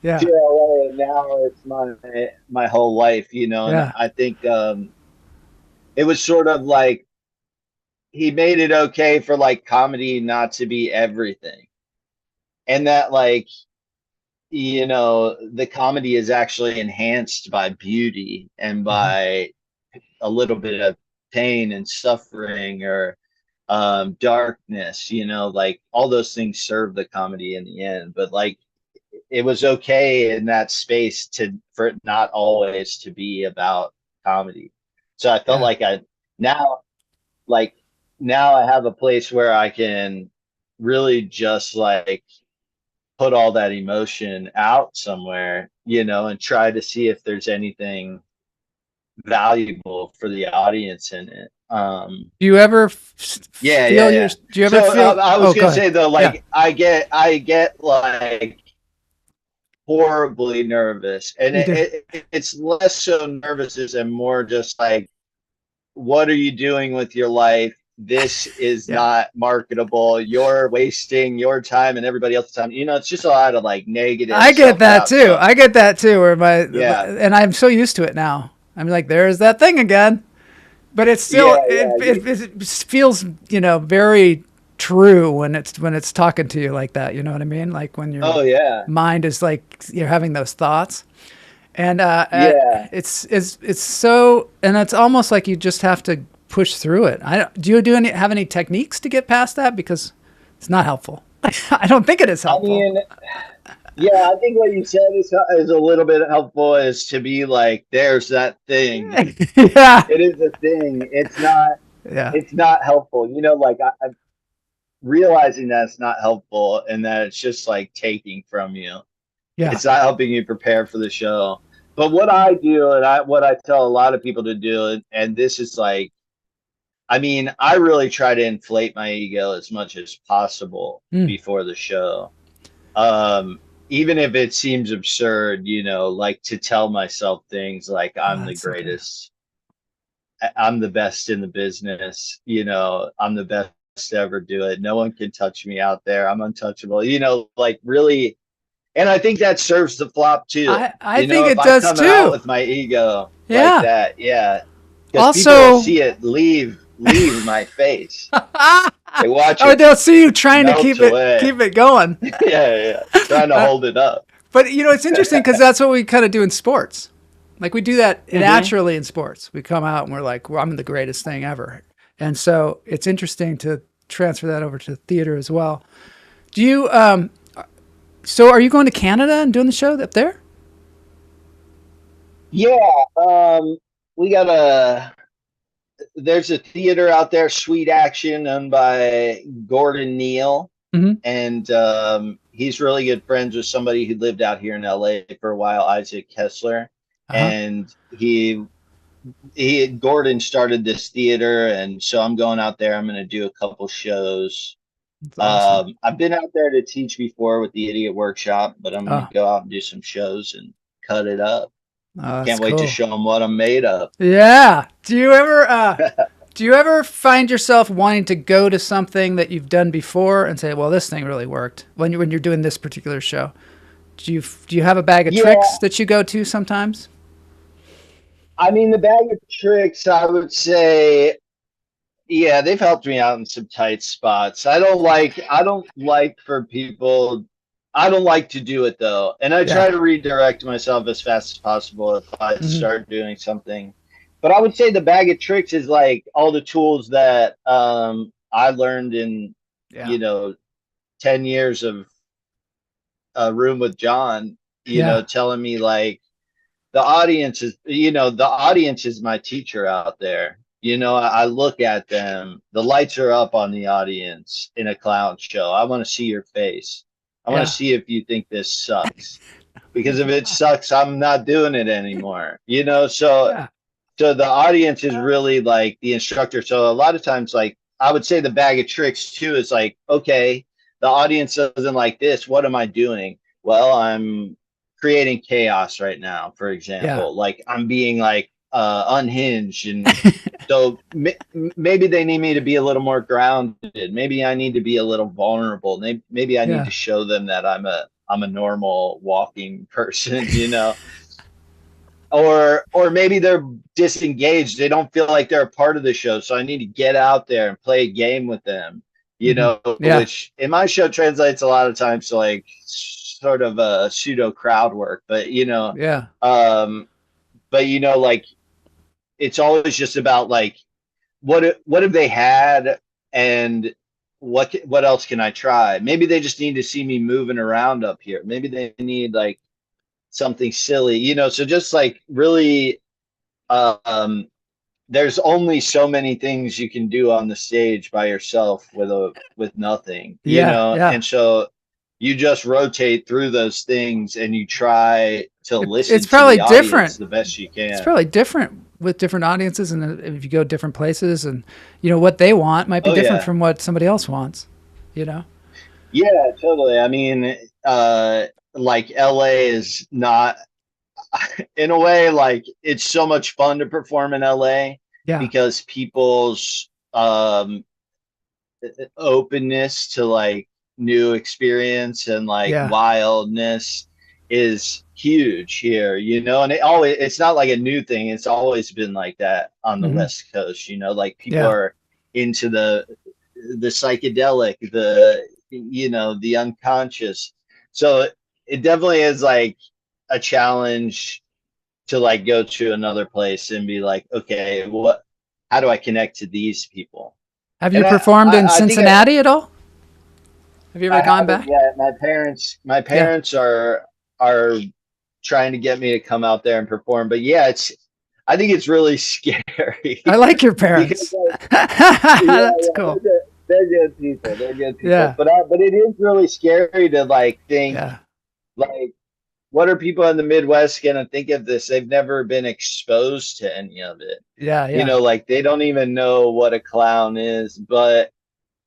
[SPEAKER 4] Yeah.
[SPEAKER 6] to LA, and now it's my whole life, you know. And
[SPEAKER 4] Yeah.
[SPEAKER 6] I think it was sort of like he made it okay for like comedy not to be everything, and that like, you know, the comedy is actually enhanced by beauty and by a little bit of pain and suffering, or darkness, you know, like all those things serve the comedy in the end. But like, it was okay in that space for it not always to be about comedy. So I felt
[SPEAKER 4] Yeah.
[SPEAKER 6] like now, like now I have a place where I can really just like put all that emotion out somewhere, you know, and try to see if there's anything valuable for the audience in it.
[SPEAKER 4] Do you ever
[SPEAKER 6] Yeah,
[SPEAKER 4] feel
[SPEAKER 6] yeah.
[SPEAKER 4] do you ever
[SPEAKER 6] So
[SPEAKER 4] feel,
[SPEAKER 6] I was
[SPEAKER 4] go
[SPEAKER 6] gonna
[SPEAKER 4] ahead.
[SPEAKER 6] say though,
[SPEAKER 4] Yeah.
[SPEAKER 6] like I get like horribly nervous, and
[SPEAKER 4] You do.
[SPEAKER 6] it's less so nervous and more just like, what are you doing with your life? This is
[SPEAKER 4] Yeah.
[SPEAKER 6] not marketable. You're wasting your time and everybody else's time. You know, it's just a lot of like negative.
[SPEAKER 4] I get that
[SPEAKER 6] self-doubt
[SPEAKER 4] too.
[SPEAKER 6] stuff.
[SPEAKER 4] I get that too. Where
[SPEAKER 6] Yeah.
[SPEAKER 4] and I'm so used to it now. I'm like, there's that thing again. But it's still, it feels, you know, very true when it's talking to you like that. You know what I mean? Like when your
[SPEAKER 6] Oh yeah.
[SPEAKER 4] mind is like, you're having those thoughts. And
[SPEAKER 6] Yeah.
[SPEAKER 4] it's so, and it's almost like you just have to push through it. Do you have any techniques to get past that? Because it's not helpful. I don't think it is helpful.
[SPEAKER 6] I mean, yeah, I think what you said is a little bit helpful, is to be like, there's that thing.
[SPEAKER 4] Yeah.
[SPEAKER 6] It is a thing. It's not.
[SPEAKER 4] Yeah.
[SPEAKER 6] It's not helpful. You know, like I'm realizing that it's not helpful, and that it's just like taking from you.
[SPEAKER 4] Yeah.
[SPEAKER 6] It's not helping you prepare for the show. But what I do, and what I tell a lot of people to do, and this is like, I mean, I really try to inflate my ego as much as possible before the show. Even if it seems absurd, you know, like to tell myself things like I'm the greatest, I'm the best in the business, you know, I'm the best to ever do it. No one can touch me out there. I'm untouchable, you know, like really. And I think that serves the flop too.
[SPEAKER 4] I think it does
[SPEAKER 6] come
[SPEAKER 4] too.
[SPEAKER 6] Out with my ego like that, yeah. Because people
[SPEAKER 4] Also,
[SPEAKER 6] will see it leave my face. They watch it.
[SPEAKER 4] Oh, they'll see you trying to keep
[SPEAKER 6] away.
[SPEAKER 4] it going.
[SPEAKER 6] Yeah, trying to hold it up.
[SPEAKER 4] But you know, it's interesting because that's what we kind of do in sports. Like we do that naturally in sports. We come out and we're like, well, I'm the greatest thing ever. And so it's interesting to transfer that over to theater as well. Do you? So are you going to Canada and doing the show up there?
[SPEAKER 6] Yeah, we got there's a theater out there, Sweet Action, owned by Gordon Neal. And he's really good friends with somebody who lived out here in LA for a while, Isaac Kessler. And Gordon started this theater, and so I'm going out there. I'm going to do a couple shows. Awesome. I've been out there to teach before with the Idiot Workshop, but I'm going to go out and do some shows and cut it up. Can't wait to show them what I'm made of.
[SPEAKER 4] Yeah. Do you ever find yourself wanting to go to something that you've done before and say, well, this thing really worked when you're doing this particular show? Do you have a bag of tricks that you go to sometimes?
[SPEAKER 6] I mean, the bag of tricks, I would say, yeah, they've helped me out in some tight spots. I don't like for people. I don't like to do it though, and I try to redirect myself as fast as possible if I start doing something. But I would say the bag of tricks is like all the tools that I learned in 10 years of a room with John. You know, telling me like the audience is my teacher out there. You know, I look at them. The lights are up on the audience in a clown show. I want to see your face. I want to see if you think this sucks. Because if it sucks, I'm not doing it anymore. You know, so the audience is really like the instructor. So a lot of times, like I would say the bag of tricks too is like, okay, the audience doesn't like this. What am I doing? Well, I'm creating chaos right now, for example. Like I'm being like, unhinged, and so maybe they need me to be a little more grounded. Maybe I need to be a little vulnerable. Maybe I need to show them that I'm a normal walking person, you know. Or maybe they're disengaged. They don't feel like they're a part of the show, so I need to get out there and play a game with them, you know, which in my show translates a lot of times to like sort of a pseudo crowd work, but you know, but you know, like it's always just about like what have they had, and what else can I try? Maybe they just need to see me moving around up here. Maybe they need like something silly, you know. So just like really, there's only so many things you can do on the stage by yourself with nothing, you know. And so you just rotate through those things and you try to listen
[SPEAKER 4] it's probably
[SPEAKER 6] to the
[SPEAKER 4] different
[SPEAKER 6] audience the best you can.
[SPEAKER 4] It's probably different with different audiences, and if you go different places, and you know what they want might be different from what somebody else wants, you know.
[SPEAKER 6] Yeah, totally. I mean, like LA is not, in a way, like it's so much fun to perform in LA because people's openness to like new experience and like wildness is huge here, you know. And it's not like a new thing. It's always been like that on the West Coast, you know, like people are into the psychedelic, the, you know, the unconscious. So it definitely is like a challenge to like go to another place and be like, okay, how do I connect to these people?
[SPEAKER 4] Have you performed in Cincinnati at all? Have you ever gone back?
[SPEAKER 6] Yeah, my parents are trying to get me to come out there and perform, but yeah, I think it's really scary.
[SPEAKER 4] I like your parents. That's cool.
[SPEAKER 6] They're good people. Yeah. But it is really scary to like think, like, what are people in the Midwest gonna think of this? They've never been exposed to any of it.
[SPEAKER 4] Yeah.
[SPEAKER 6] You know, like they don't even know what a clown is. But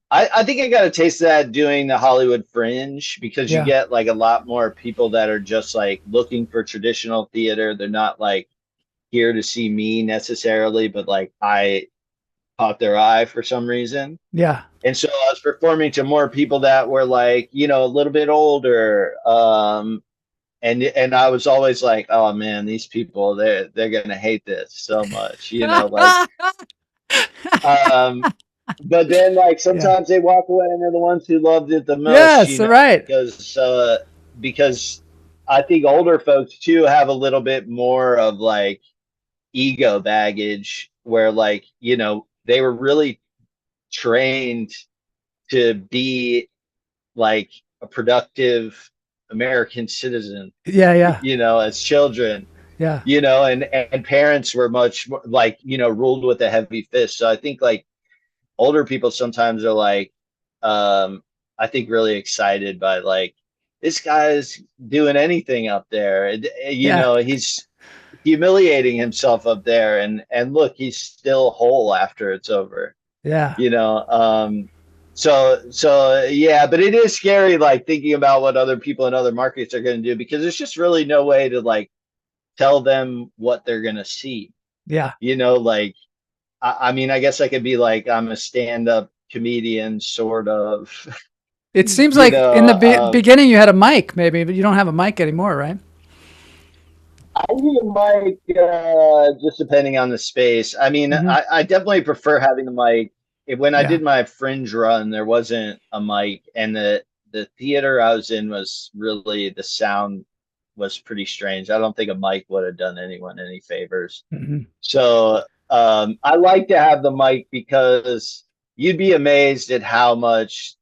[SPEAKER 6] I think I got a taste of that doing the Hollywood Fringe, because you get like a lot more people that are just like looking for traditional theater. They're not like here to see me necessarily, but like I caught their eye for some reason.
[SPEAKER 4] Yeah.
[SPEAKER 6] And so I was performing to more people that were like, you know, a little bit older. And I was always like, oh man, these people, they're gonna hate this so much, you know, like but then like sometimes they walk away and they're the ones who loved it the most.
[SPEAKER 4] Yes,
[SPEAKER 6] you know,
[SPEAKER 4] right.
[SPEAKER 6] Because I think older folks too have a little bit more of like ego baggage, where like, you know, they were really trained to be like a productive American citizen. You know, as children.
[SPEAKER 4] Yeah.
[SPEAKER 6] You know, and parents were much more, like, you know, ruled with a heavy fist. So I think like older people sometimes are like, I think really excited by like, this guy's doing anything up there. You know, he's humiliating himself up there, and look, he's still whole after it's over.
[SPEAKER 4] Yeah.
[SPEAKER 6] You know, so yeah, but it is scary, like thinking about what other people in other markets are going to do, because there's just really no way to like tell them what they're going to see.
[SPEAKER 4] Yeah.
[SPEAKER 6] You know, like, I mean, I guess I could be like, I'm a stand-up comedian, sort of.
[SPEAKER 4] It seems like in the beginning you had a mic, maybe, but you don't have a mic anymore, right?
[SPEAKER 6] I use a mic just depending on the space. I mean, I definitely prefer having the mic. When I did my Fringe run, there wasn't a mic, and the theater I was in was really, the sound was pretty strange. I don't think a mic would have done anyone any favors. So I like to have the mic, because you'd be amazed at how much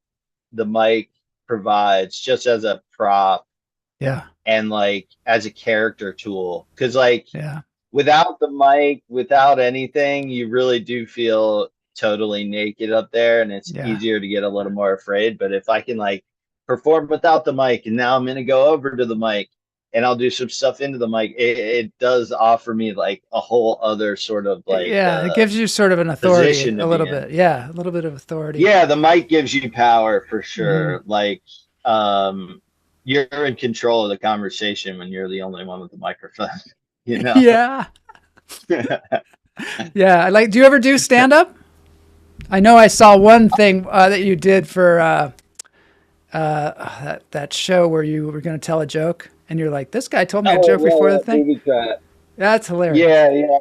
[SPEAKER 6] the mic provides just as a prop. And like as a character tool, because like without the mic, without anything, you really do feel totally naked up there, and it's easier to get a little more afraid. But if I can like perform without the mic, and now I'm gonna go over to the mic and I'll do some stuff into the mic, it does offer me like a whole other sort of like
[SPEAKER 4] it gives you sort of an authority a little bit. A little bit of authority.
[SPEAKER 6] Yeah, the mic gives you power for sure. Like you're in control of the conversation when you're the only one with the microphone, you know?
[SPEAKER 4] Yeah. Like, do you ever do stand up? I know I saw one thing that you did for that show where you were going to tell a joke, and you're like, "This guy told me a joke before the thing."
[SPEAKER 6] Booby trap.
[SPEAKER 4] That's hilarious.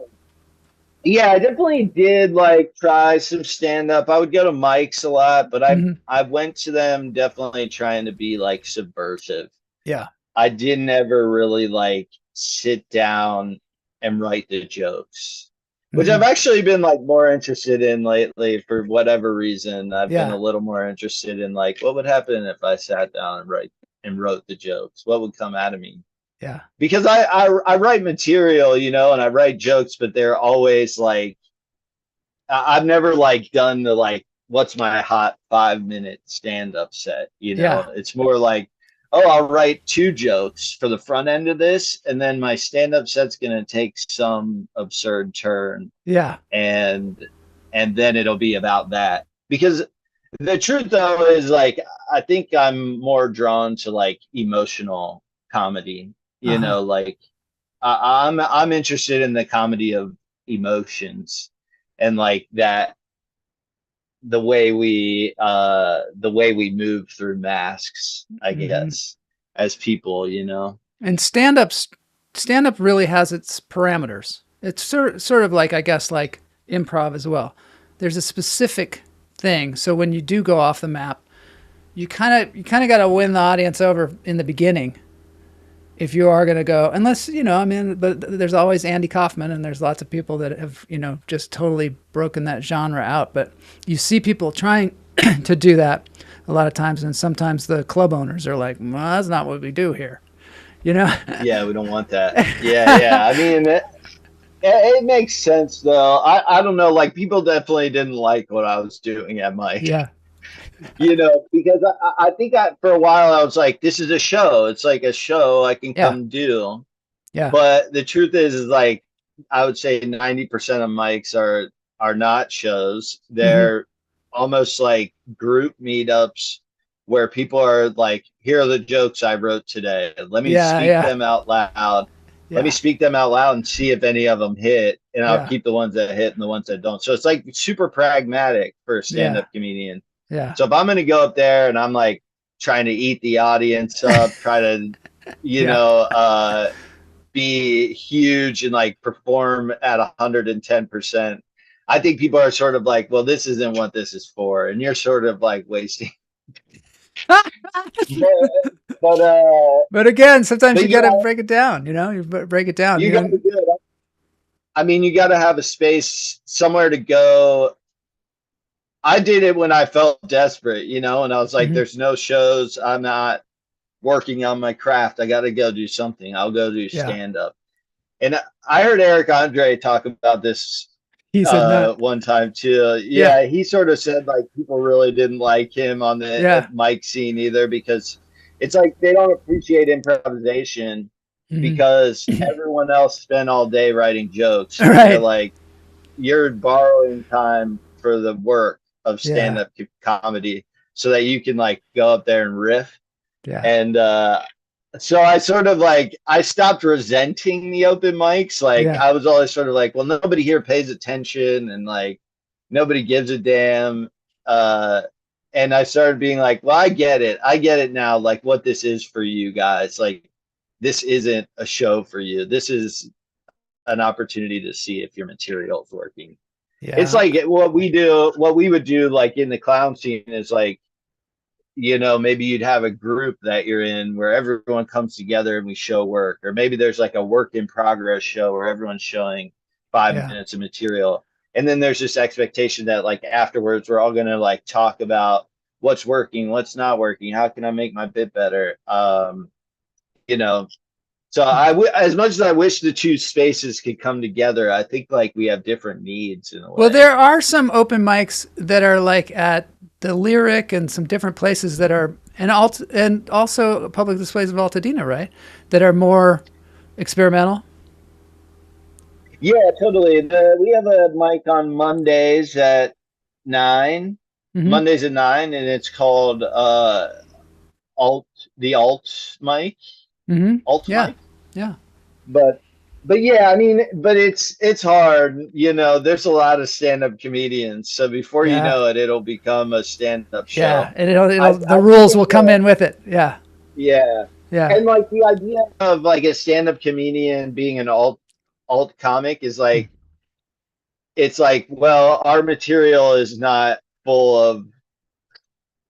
[SPEAKER 6] Yeah, I definitely did like try some stand up. I would go to mics a lot, but I went to them definitely trying to be like subversive.
[SPEAKER 4] Yeah.
[SPEAKER 6] I didn't ever really like sit down and write the jokes, which I've actually been like more interested in lately for whatever reason. I've been a little more interested in like what would happen if I sat down and wrote the jokes. What would come out of me?
[SPEAKER 4] Yeah.
[SPEAKER 6] Because I write material, you know, and I write jokes, but they're always like I've never like done the like what's my hot 5-minute stand-up set, you know. It's more like, oh, I'll write 2 jokes for the front end of this, and then my stand-up set's gonna take some absurd turn.
[SPEAKER 4] Yeah.
[SPEAKER 6] And then it'll be about that. Because the truth though is like I think I'm more drawn to like emotional comedy. You know, like I'm interested in the comedy of emotions and like that the way we move through masks, I guess, as people, you know.
[SPEAKER 4] And stand up really has its parameters. It's sort of like, I guess, like improv as well. There's a specific thing. So when you do go off the map, you kind of got to win the audience over in the beginning. If you are going to go, unless, you know, I mean, but there's always Andy Kaufman, and there's lots of people that have, you know, just totally broken that genre out. But you see people trying to do that a lot of times, and sometimes the club owners are like, well, that's not what we do here, you know?
[SPEAKER 6] Yeah, we don't want that. Yeah. I mean, it makes sense, though. I don't know, like, people definitely didn't like what I was doing at Mike.
[SPEAKER 4] Yeah.
[SPEAKER 6] You know, because I think for a while I was like, this is a show. It's like a show I can come do.
[SPEAKER 4] Yeah.
[SPEAKER 6] But the truth is like, I would say 90% of mics are not shows. They're almost like group meetups where people are like, here are the jokes I wrote today. Let me speak them out loud. Let me speak them out loud and see if any of them hit. And I'll keep the ones that hit and the ones that don't. So it's like super pragmatic for a stand-up comedian.
[SPEAKER 4] Yeah.
[SPEAKER 6] So if I'm going to go up there and I'm like trying to eat the audience up, try to, you know, be huge and like perform at 110%, I think people are sort of like, well, this isn't what this is for. And you're sort of like wasting. but
[SPEAKER 4] again, sometimes you got to break it down, you know, you break it down.
[SPEAKER 6] You got to do it. I mean, you got to have a space somewhere to go. I did it when I felt desperate, you know, and I was like, there's no shows. I'm not working on my craft. I got to go do something. I'll go do stand up. And I heard Eric Andre talk about this one time too. Yeah, he sort of said like people really didn't like him on the mic scene either because it's like they don't appreciate improvisation because everyone else spent all day writing jokes.
[SPEAKER 4] Right.
[SPEAKER 6] They're like, you're borrowing time for the work of stand-up comedy so that you can like go up there and riff. And so I sort of like I stopped resenting the open mics. Like I was always sort of like, well, nobody here pays attention and like nobody gives a damn. And I started being like, well, I get it now, like what this is for you guys. Like this isn't a show for you. This is an opportunity to see if your material is working. It's like what we would do like in the clown scene is like, you know, maybe you'd have a group that you're in where everyone comes together and we show work, or maybe there's like a work in progress show where everyone's showing 5 minutes of material. And then there's this expectation that like afterwards, we're all going to like talk about what's working, what's not working. How can I make my bit better? You know, so as much as I wish the two spaces could come together, I think like we have different needs in a way.
[SPEAKER 4] Well, there are some open mics that are like at the Lyric and some different places that are, and also public displays of Alta Dena, right? That are more experimental.
[SPEAKER 6] Yeah, totally. We have a mic on Mondays at 9. Mondays at 9, and it's called the alt mic. Alt mic.
[SPEAKER 4] Yeah.
[SPEAKER 6] But but yeah, I mean, but it's hard, you know. There's a lot of stand-up comedians, so before you
[SPEAKER 4] Yeah.
[SPEAKER 6] know it, it'll become a stand-up show.
[SPEAKER 4] Yeah. And it'll the
[SPEAKER 6] I think
[SPEAKER 4] rules will come in with it. Yeah.
[SPEAKER 6] yeah,
[SPEAKER 4] Yeah.
[SPEAKER 6] and like the idea of like a stand-up comedian being an alt comic is like it's like, well, our material is not full of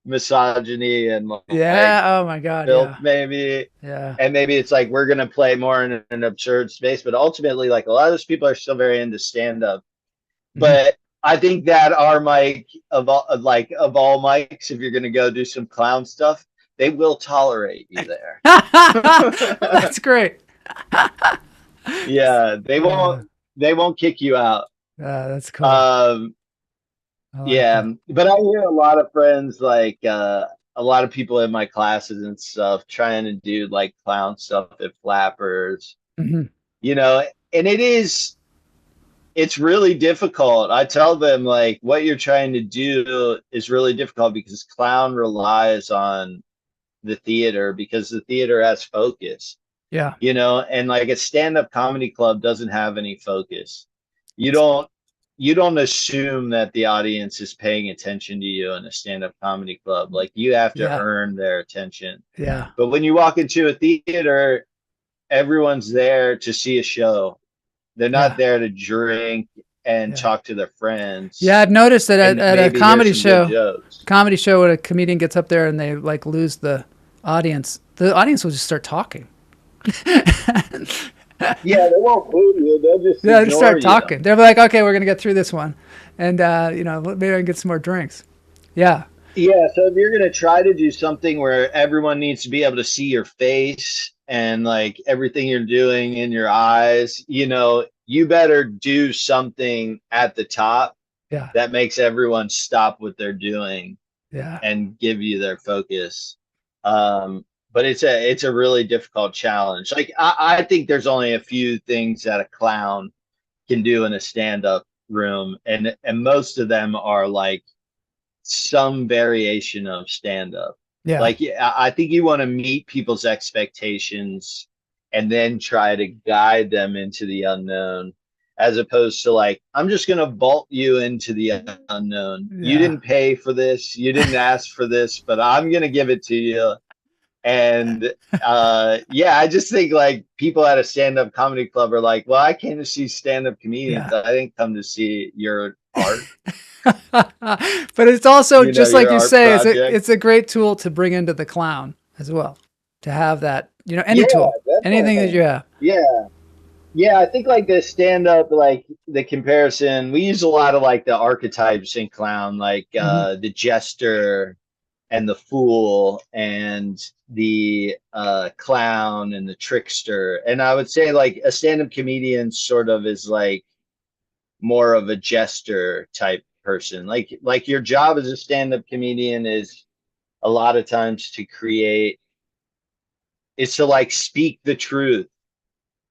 [SPEAKER 6] misogyny and like
[SPEAKER 4] Yeah. Oh my God.
[SPEAKER 6] filth,
[SPEAKER 4] Yeah.
[SPEAKER 6] maybe.
[SPEAKER 4] Yeah.
[SPEAKER 6] And maybe it's like we're gonna play more in an absurd space, but ultimately, like a lot of those people are still very into stand-up.
[SPEAKER 4] Mhm.
[SPEAKER 6] But I think that our mic of all mics, if you're gonna go do some clown stuff, they will tolerate you there.
[SPEAKER 4] That's great.
[SPEAKER 6] Yeah, they won't kick you out.
[SPEAKER 4] That's cool.
[SPEAKER 6] Um,
[SPEAKER 4] I like
[SPEAKER 6] yeah,
[SPEAKER 4] that.
[SPEAKER 6] but I hear a lot of friends like a lot of people in my classes and stuff trying to do like clown stuff at flappers,
[SPEAKER 4] Mhm.
[SPEAKER 6] you know, and it's really difficult. I tell them like what you're trying to do is really difficult because clown relies on the theater because the theater has focus,
[SPEAKER 4] Yeah.
[SPEAKER 6] you know, and like a stand-up comedy club doesn't have any focus. You don't you don't assume that the audience is paying attention to you in a stand-up comedy club. Like you have to
[SPEAKER 4] Yeah.
[SPEAKER 6] earn their attention.
[SPEAKER 4] Yeah.
[SPEAKER 6] But when you walk into a theater, everyone's there to see a show. They're not
[SPEAKER 4] Yeah.
[SPEAKER 6] there to drink and
[SPEAKER 4] Yeah.
[SPEAKER 6] talk to their
[SPEAKER 4] Yeah.
[SPEAKER 6] friends
[SPEAKER 4] I've noticed that
[SPEAKER 6] and
[SPEAKER 4] at a
[SPEAKER 6] maybe hear some good jokes.
[SPEAKER 4] comedy show, when a comedian gets up there and they like lose the audience will just start talking.
[SPEAKER 6] Yeah, they won't boo you. They'll just
[SPEAKER 4] Yeah, they just
[SPEAKER 6] ignore
[SPEAKER 4] start
[SPEAKER 6] you.
[SPEAKER 4] talking. They're like, okay, we're gonna get through this one, and maybe I can get some more drinks. Yeah.
[SPEAKER 6] Yeah, so if you're gonna try to do something where everyone needs to be able to see your face and like everything you're doing in your eyes, you know, you better do something at the top
[SPEAKER 4] Yeah.
[SPEAKER 6] that makes everyone stop what they're doing
[SPEAKER 4] Yeah.
[SPEAKER 6] and give you their focus. But it's a really difficult challenge. Like I think there's only a few things that a clown can do in a stand-up room, and most of them are like some variation of stand-up.
[SPEAKER 4] Yeah.
[SPEAKER 6] Like I think you want to meet people's expectations and then try to guide them into the unknown, as opposed to like, I'm just gonna vault you into the unknown. You
[SPEAKER 4] Yeah.
[SPEAKER 6] didn't pay for this, you didn't ask for this, but I'm gonna give it to you. And yeah, I just think like people at a stand-up comedy club are like, well, I came to see stand-up comedians.
[SPEAKER 4] Yeah.
[SPEAKER 6] I didn't come to see your art,
[SPEAKER 4] But it's also
[SPEAKER 6] you know,
[SPEAKER 4] just like
[SPEAKER 6] your
[SPEAKER 4] you
[SPEAKER 6] art
[SPEAKER 4] say,
[SPEAKER 6] project.
[SPEAKER 4] it's a great tool to bring into the clown as well. To have that, any
[SPEAKER 6] Yeah,
[SPEAKER 4] tool, anything that
[SPEAKER 6] definitely.
[SPEAKER 4] you have.
[SPEAKER 6] Yeah. Yeah, I think like the stand-up, like the comparison, we use a lot of like the archetypes in clown, like
[SPEAKER 4] Hmm.
[SPEAKER 6] the jester and the fool and the clown and the trickster. And I would say like a stand-up comedian sort of is like more of a jester type person. Like your job as a stand-up comedian is a lot of times to create, is to like speak the truth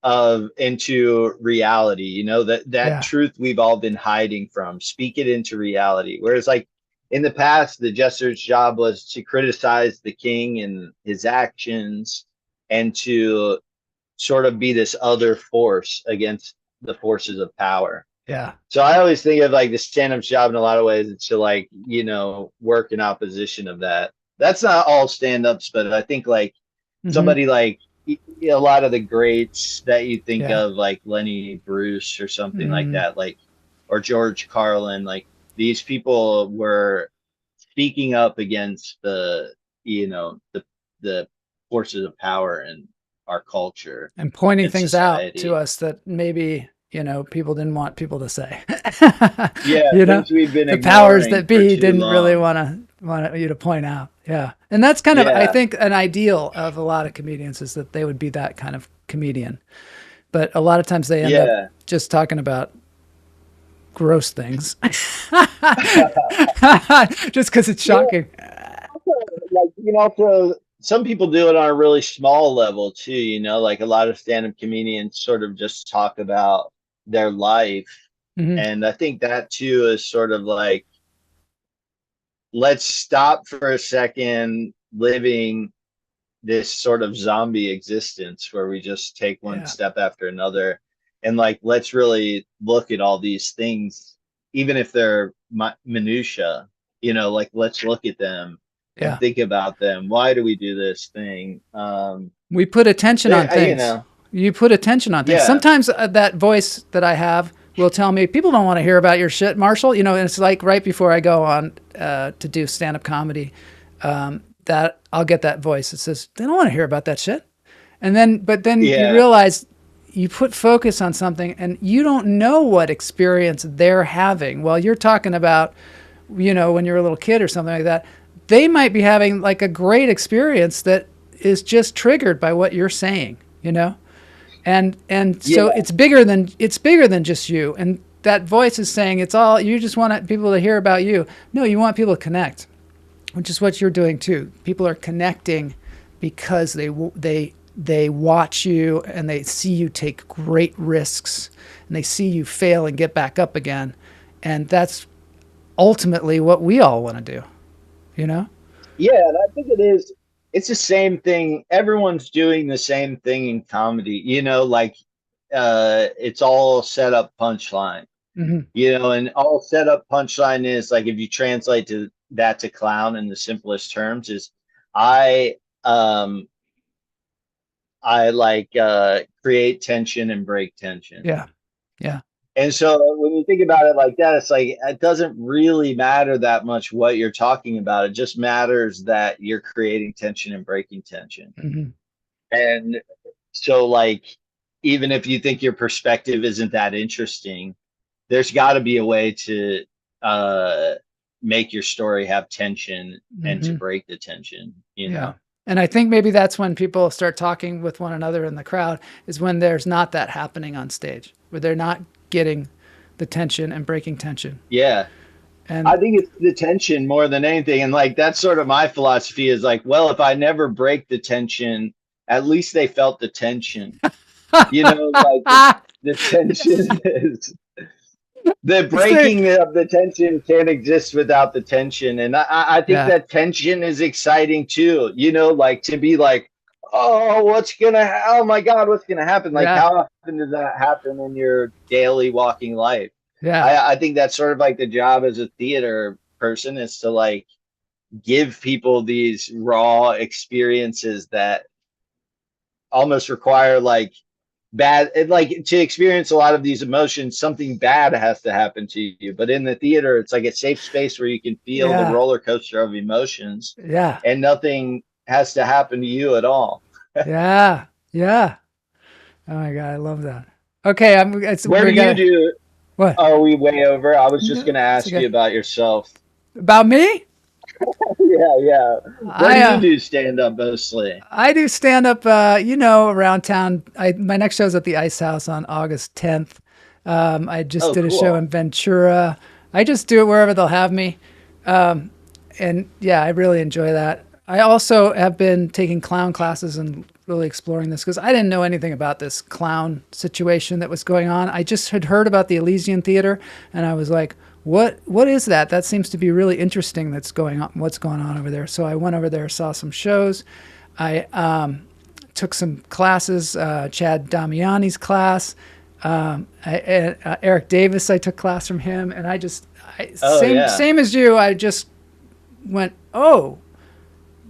[SPEAKER 6] of into reality, you know, that
[SPEAKER 4] Yeah.
[SPEAKER 6] truth we've all been hiding from, speak it into reality. Whereas like in the past, the jester's job was to criticize the king and his actions and to sort of be this other force against the forces of power.
[SPEAKER 4] Yeah.
[SPEAKER 6] So I always think of like the stand-up's job in a lot of ways, it's to like, you know, work in opposition of that. That's not all stand-ups, but I think like
[SPEAKER 4] Hmm.
[SPEAKER 6] somebody like a lot of the greats that you think
[SPEAKER 4] Yeah.
[SPEAKER 6] of, like Lenny Bruce or something like
[SPEAKER 4] Hmm.
[SPEAKER 6] that, like, or George Carlin, like these people were speaking up against the, you know, the forces of power in our culture
[SPEAKER 4] And pointing
[SPEAKER 6] and
[SPEAKER 4] things out to
[SPEAKER 6] society.
[SPEAKER 4] us that maybe people didn't want people to say.
[SPEAKER 6] Yeah, things we've been
[SPEAKER 4] The powers
[SPEAKER 6] ignoring
[SPEAKER 4] that
[SPEAKER 6] for
[SPEAKER 4] be
[SPEAKER 6] too
[SPEAKER 4] didn't really
[SPEAKER 6] long.
[SPEAKER 4] want you to point out. Yeah, and that's kind of, I
[SPEAKER 6] Yeah,
[SPEAKER 4] think, an ideal of a lot of comedians is that they would be that kind of comedian. But a lot of times they end up
[SPEAKER 6] yeah.
[SPEAKER 4] just talking about gross things, just because it's
[SPEAKER 6] Yeah,
[SPEAKER 4] shocking.
[SPEAKER 6] like you can also some people do it on a really small level too, you know, like a lot of stand-up comedians sort of just talk about their life.
[SPEAKER 4] Hmm.
[SPEAKER 6] And I think that too is sort of like, let's stop for a second living this sort of zombie existence where we just take one
[SPEAKER 4] Yeah.
[SPEAKER 6] step after another. and like, let's really look at all these things, even if they're minutia, you know, like, let's look at them and
[SPEAKER 4] Yeah.
[SPEAKER 6] think about them. Why do we do this thing?
[SPEAKER 4] We put attention on things.
[SPEAKER 6] You know,
[SPEAKER 4] you put attention on things.
[SPEAKER 6] Yeah.
[SPEAKER 4] Sometimes that voice that I have will tell me, people don't want to hear about your shit, Marshall. You know, and it's like right before I go on to do stand-up comedy, that I'll get that voice. It says, they don't want to hear about that shit. And then, but then you realize you put focus on something and you don't know what experience they're having. Well, you're talking about, you know, when you're a little kid or something like that, they might be having like a great experience that is just triggered by what you're saying, you know? And so it's bigger than just you. And that voice is saying it's all, you just want people to hear about you. No, you want people to connect, which is what you're doing too. People are connecting because they watch you and they see you take great risks and they see you fail and get back up again. And that's ultimately what we all want to do, you know?
[SPEAKER 6] Yeah, and I think it is. It's the same thing. Everyone's doing the same thing in comedy, you know, like it's all set up punchline, you know, and all set up punchline is like, if you translate that to clown in the simplest terms, is I create tension and break tension.
[SPEAKER 4] Yeah. Yeah.
[SPEAKER 6] And so when you think about it like that, it's like, it doesn't really matter that much what you're talking about. It just matters that you're creating tension and breaking tension. And so like, even if you think your perspective isn't that interesting, there's got to be a way to make your story have tension and to break the tension, you know?
[SPEAKER 4] And I think maybe that's when people start talking with one another in the crowd, is when there's not that happening on stage, where they're not getting the tension and breaking tension.
[SPEAKER 6] Yeah. And I think it's the tension more than anything. And like, that's sort of my philosophy, is like, well, if I never break the tension, at least they felt the tension, you know, like the tension is, the breaking of the tension can't exist without the tension. And I think that tension is exciting too, you know, like to be like, oh, oh my God, what's going to happen? Like, how often does that happen in your daily walking life?
[SPEAKER 4] Yeah.
[SPEAKER 6] I think that's sort of like the job as a theater person, is to like give people these raw experiences that almost require like like to experience a lot of these emotions, something bad has to happen to you. But in the theater, it's like a safe space where you can feel the roller coaster of emotions.
[SPEAKER 4] Yeah.
[SPEAKER 6] And nothing has to happen to you at all.
[SPEAKER 4] Yeah. Yeah. Oh my God, I love that. Okay.
[SPEAKER 6] Where do you do?
[SPEAKER 4] What?
[SPEAKER 6] Are we way over? I was just going to ask you about yourself.
[SPEAKER 4] About me?
[SPEAKER 6] Yeah. Where do you do stand-up mostly?
[SPEAKER 4] I do stand-up, you know, around town. My next show is at the Ice House on August 10th. I just did a show in Ventura. I just do it wherever they'll have me. And yeah, I really enjoy that. I also have been taking clown classes and really exploring this, because I didn't know anything about this clown situation that was going on. I just had heard about the Elysian Theater, and I was like, what is that? That seems to be really interesting. That's going on. What's going on over there? So I went over there, saw some shows. I took some classes, Chad Damiani's class, Eric Davis. I took class from him, and same as you. I just went, oh,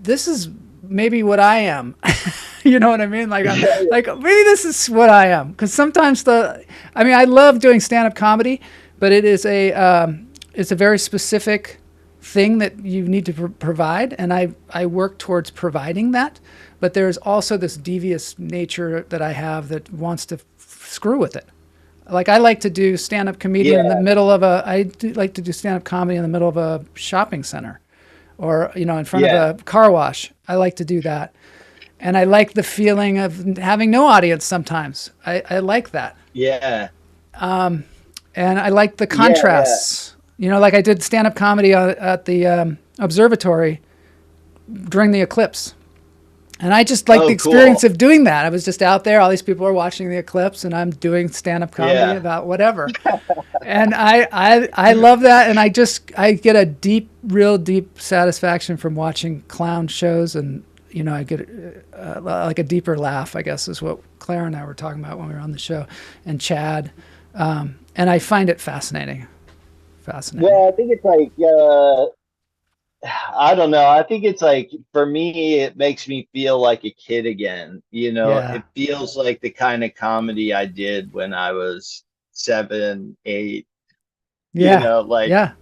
[SPEAKER 4] this is maybe what I am. You know what I mean? Like, like maybe this is what I am. Because sometimes I love doing stand-up comedy, but it is it's a very specific thing that you need to provide, and I work towards providing that. But there's also this devious nature that I have that wants to screw with it. Like, I like to do stand-up comedian in the middle of like to do stand-up comedy in the middle of a shopping center, or, you know, in front of a car wash. I like to do that. And I like the feeling of having no audience sometimes. I like that.
[SPEAKER 6] Yeah.
[SPEAKER 4] And I like the contrasts. You know, like I did stand-up comedy at the observatory during the eclipse. And I just like the experience of doing that. I was just out there. All these people are watching the eclipse, and I'm doing stand-up comedy about whatever. And I love that. And I get a real deep satisfaction from watching clown shows. And, you know, I get like a deeper laugh, I guess is what Claire and I were talking about when we were on the show, and Chad. And I find it fascinating.
[SPEAKER 6] Well, I think it's like, I don't know. I think it's like, for me, it makes me feel like a kid again. You know,
[SPEAKER 4] Yeah.
[SPEAKER 6] it feels like the kind of comedy I did when I was 7, 8.
[SPEAKER 4] Yeah.
[SPEAKER 6] You know, like,
[SPEAKER 4] Yeah.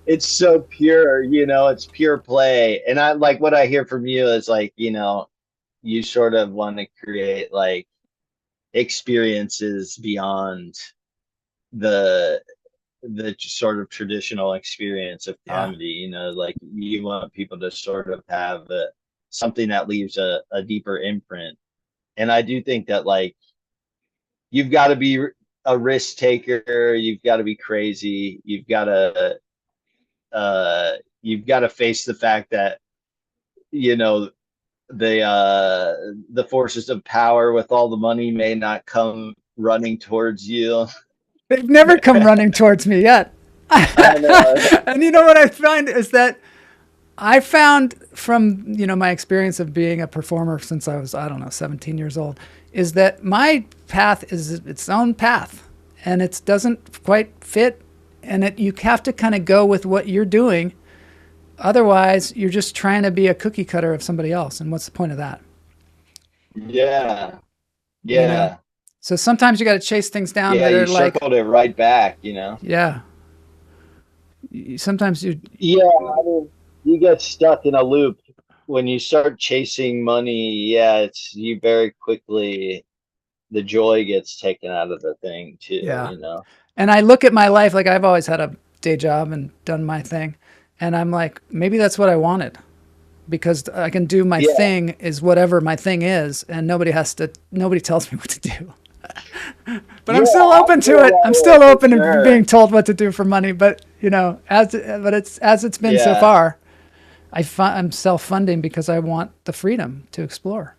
[SPEAKER 6] it's so pure, you know, it's pure play. And I like what I hear from you is like, you know, you sort of want to create like experiences beyond the sort of traditional experience of
[SPEAKER 4] Yeah.
[SPEAKER 6] comedy. You know, like you want people to sort of have something that leaves a deeper imprint. And I do think that like you've got to be a risk taker, you've got to be crazy, you've got to face the fact that, you know, the forces of power with all the money may not come running towards you.
[SPEAKER 4] They've never come running towards me yet.
[SPEAKER 6] I know.
[SPEAKER 4] And you know what I find is that I found from, you know, my experience of being a performer since I was, I don't know, 17 years old, is that my path is its own path, and it doesn't quite fit, and you have to kind of go with what you're doing. Otherwise, you're just trying to be a cookie cutter of somebody else, and what's the point of that?
[SPEAKER 6] Yeah.
[SPEAKER 4] You know?
[SPEAKER 6] Yeah.
[SPEAKER 4] So sometimes you got to chase things down
[SPEAKER 6] Yeah,
[SPEAKER 4] that
[SPEAKER 6] you
[SPEAKER 4] are like,
[SPEAKER 6] circled it right back, you know?
[SPEAKER 4] yeah. Sometimes you,
[SPEAKER 6] Yeah, I mean, you get stuck in a loop when you start chasing money. Yeah, it's you very quickly, the joy gets taken out of the thing too,
[SPEAKER 4] yeah.
[SPEAKER 6] you know?
[SPEAKER 4] And I look at my life, like I've always had a day job and done my thing. And I'm like, maybe that's what I wanted, because I can do my
[SPEAKER 6] Yeah.
[SPEAKER 4] thing is whatever my thing is. And nobody tells me what to do. But I'm
[SPEAKER 6] Yeah,
[SPEAKER 4] still open
[SPEAKER 6] I feel
[SPEAKER 4] to it.
[SPEAKER 6] that
[SPEAKER 4] I'm
[SPEAKER 6] way
[SPEAKER 4] still
[SPEAKER 6] for
[SPEAKER 4] open to
[SPEAKER 6] sure.
[SPEAKER 4] being told what to do for money. But you know, as it's been so
[SPEAKER 6] Yeah.
[SPEAKER 4] far, I'm self-funding because I want the freedom to explore.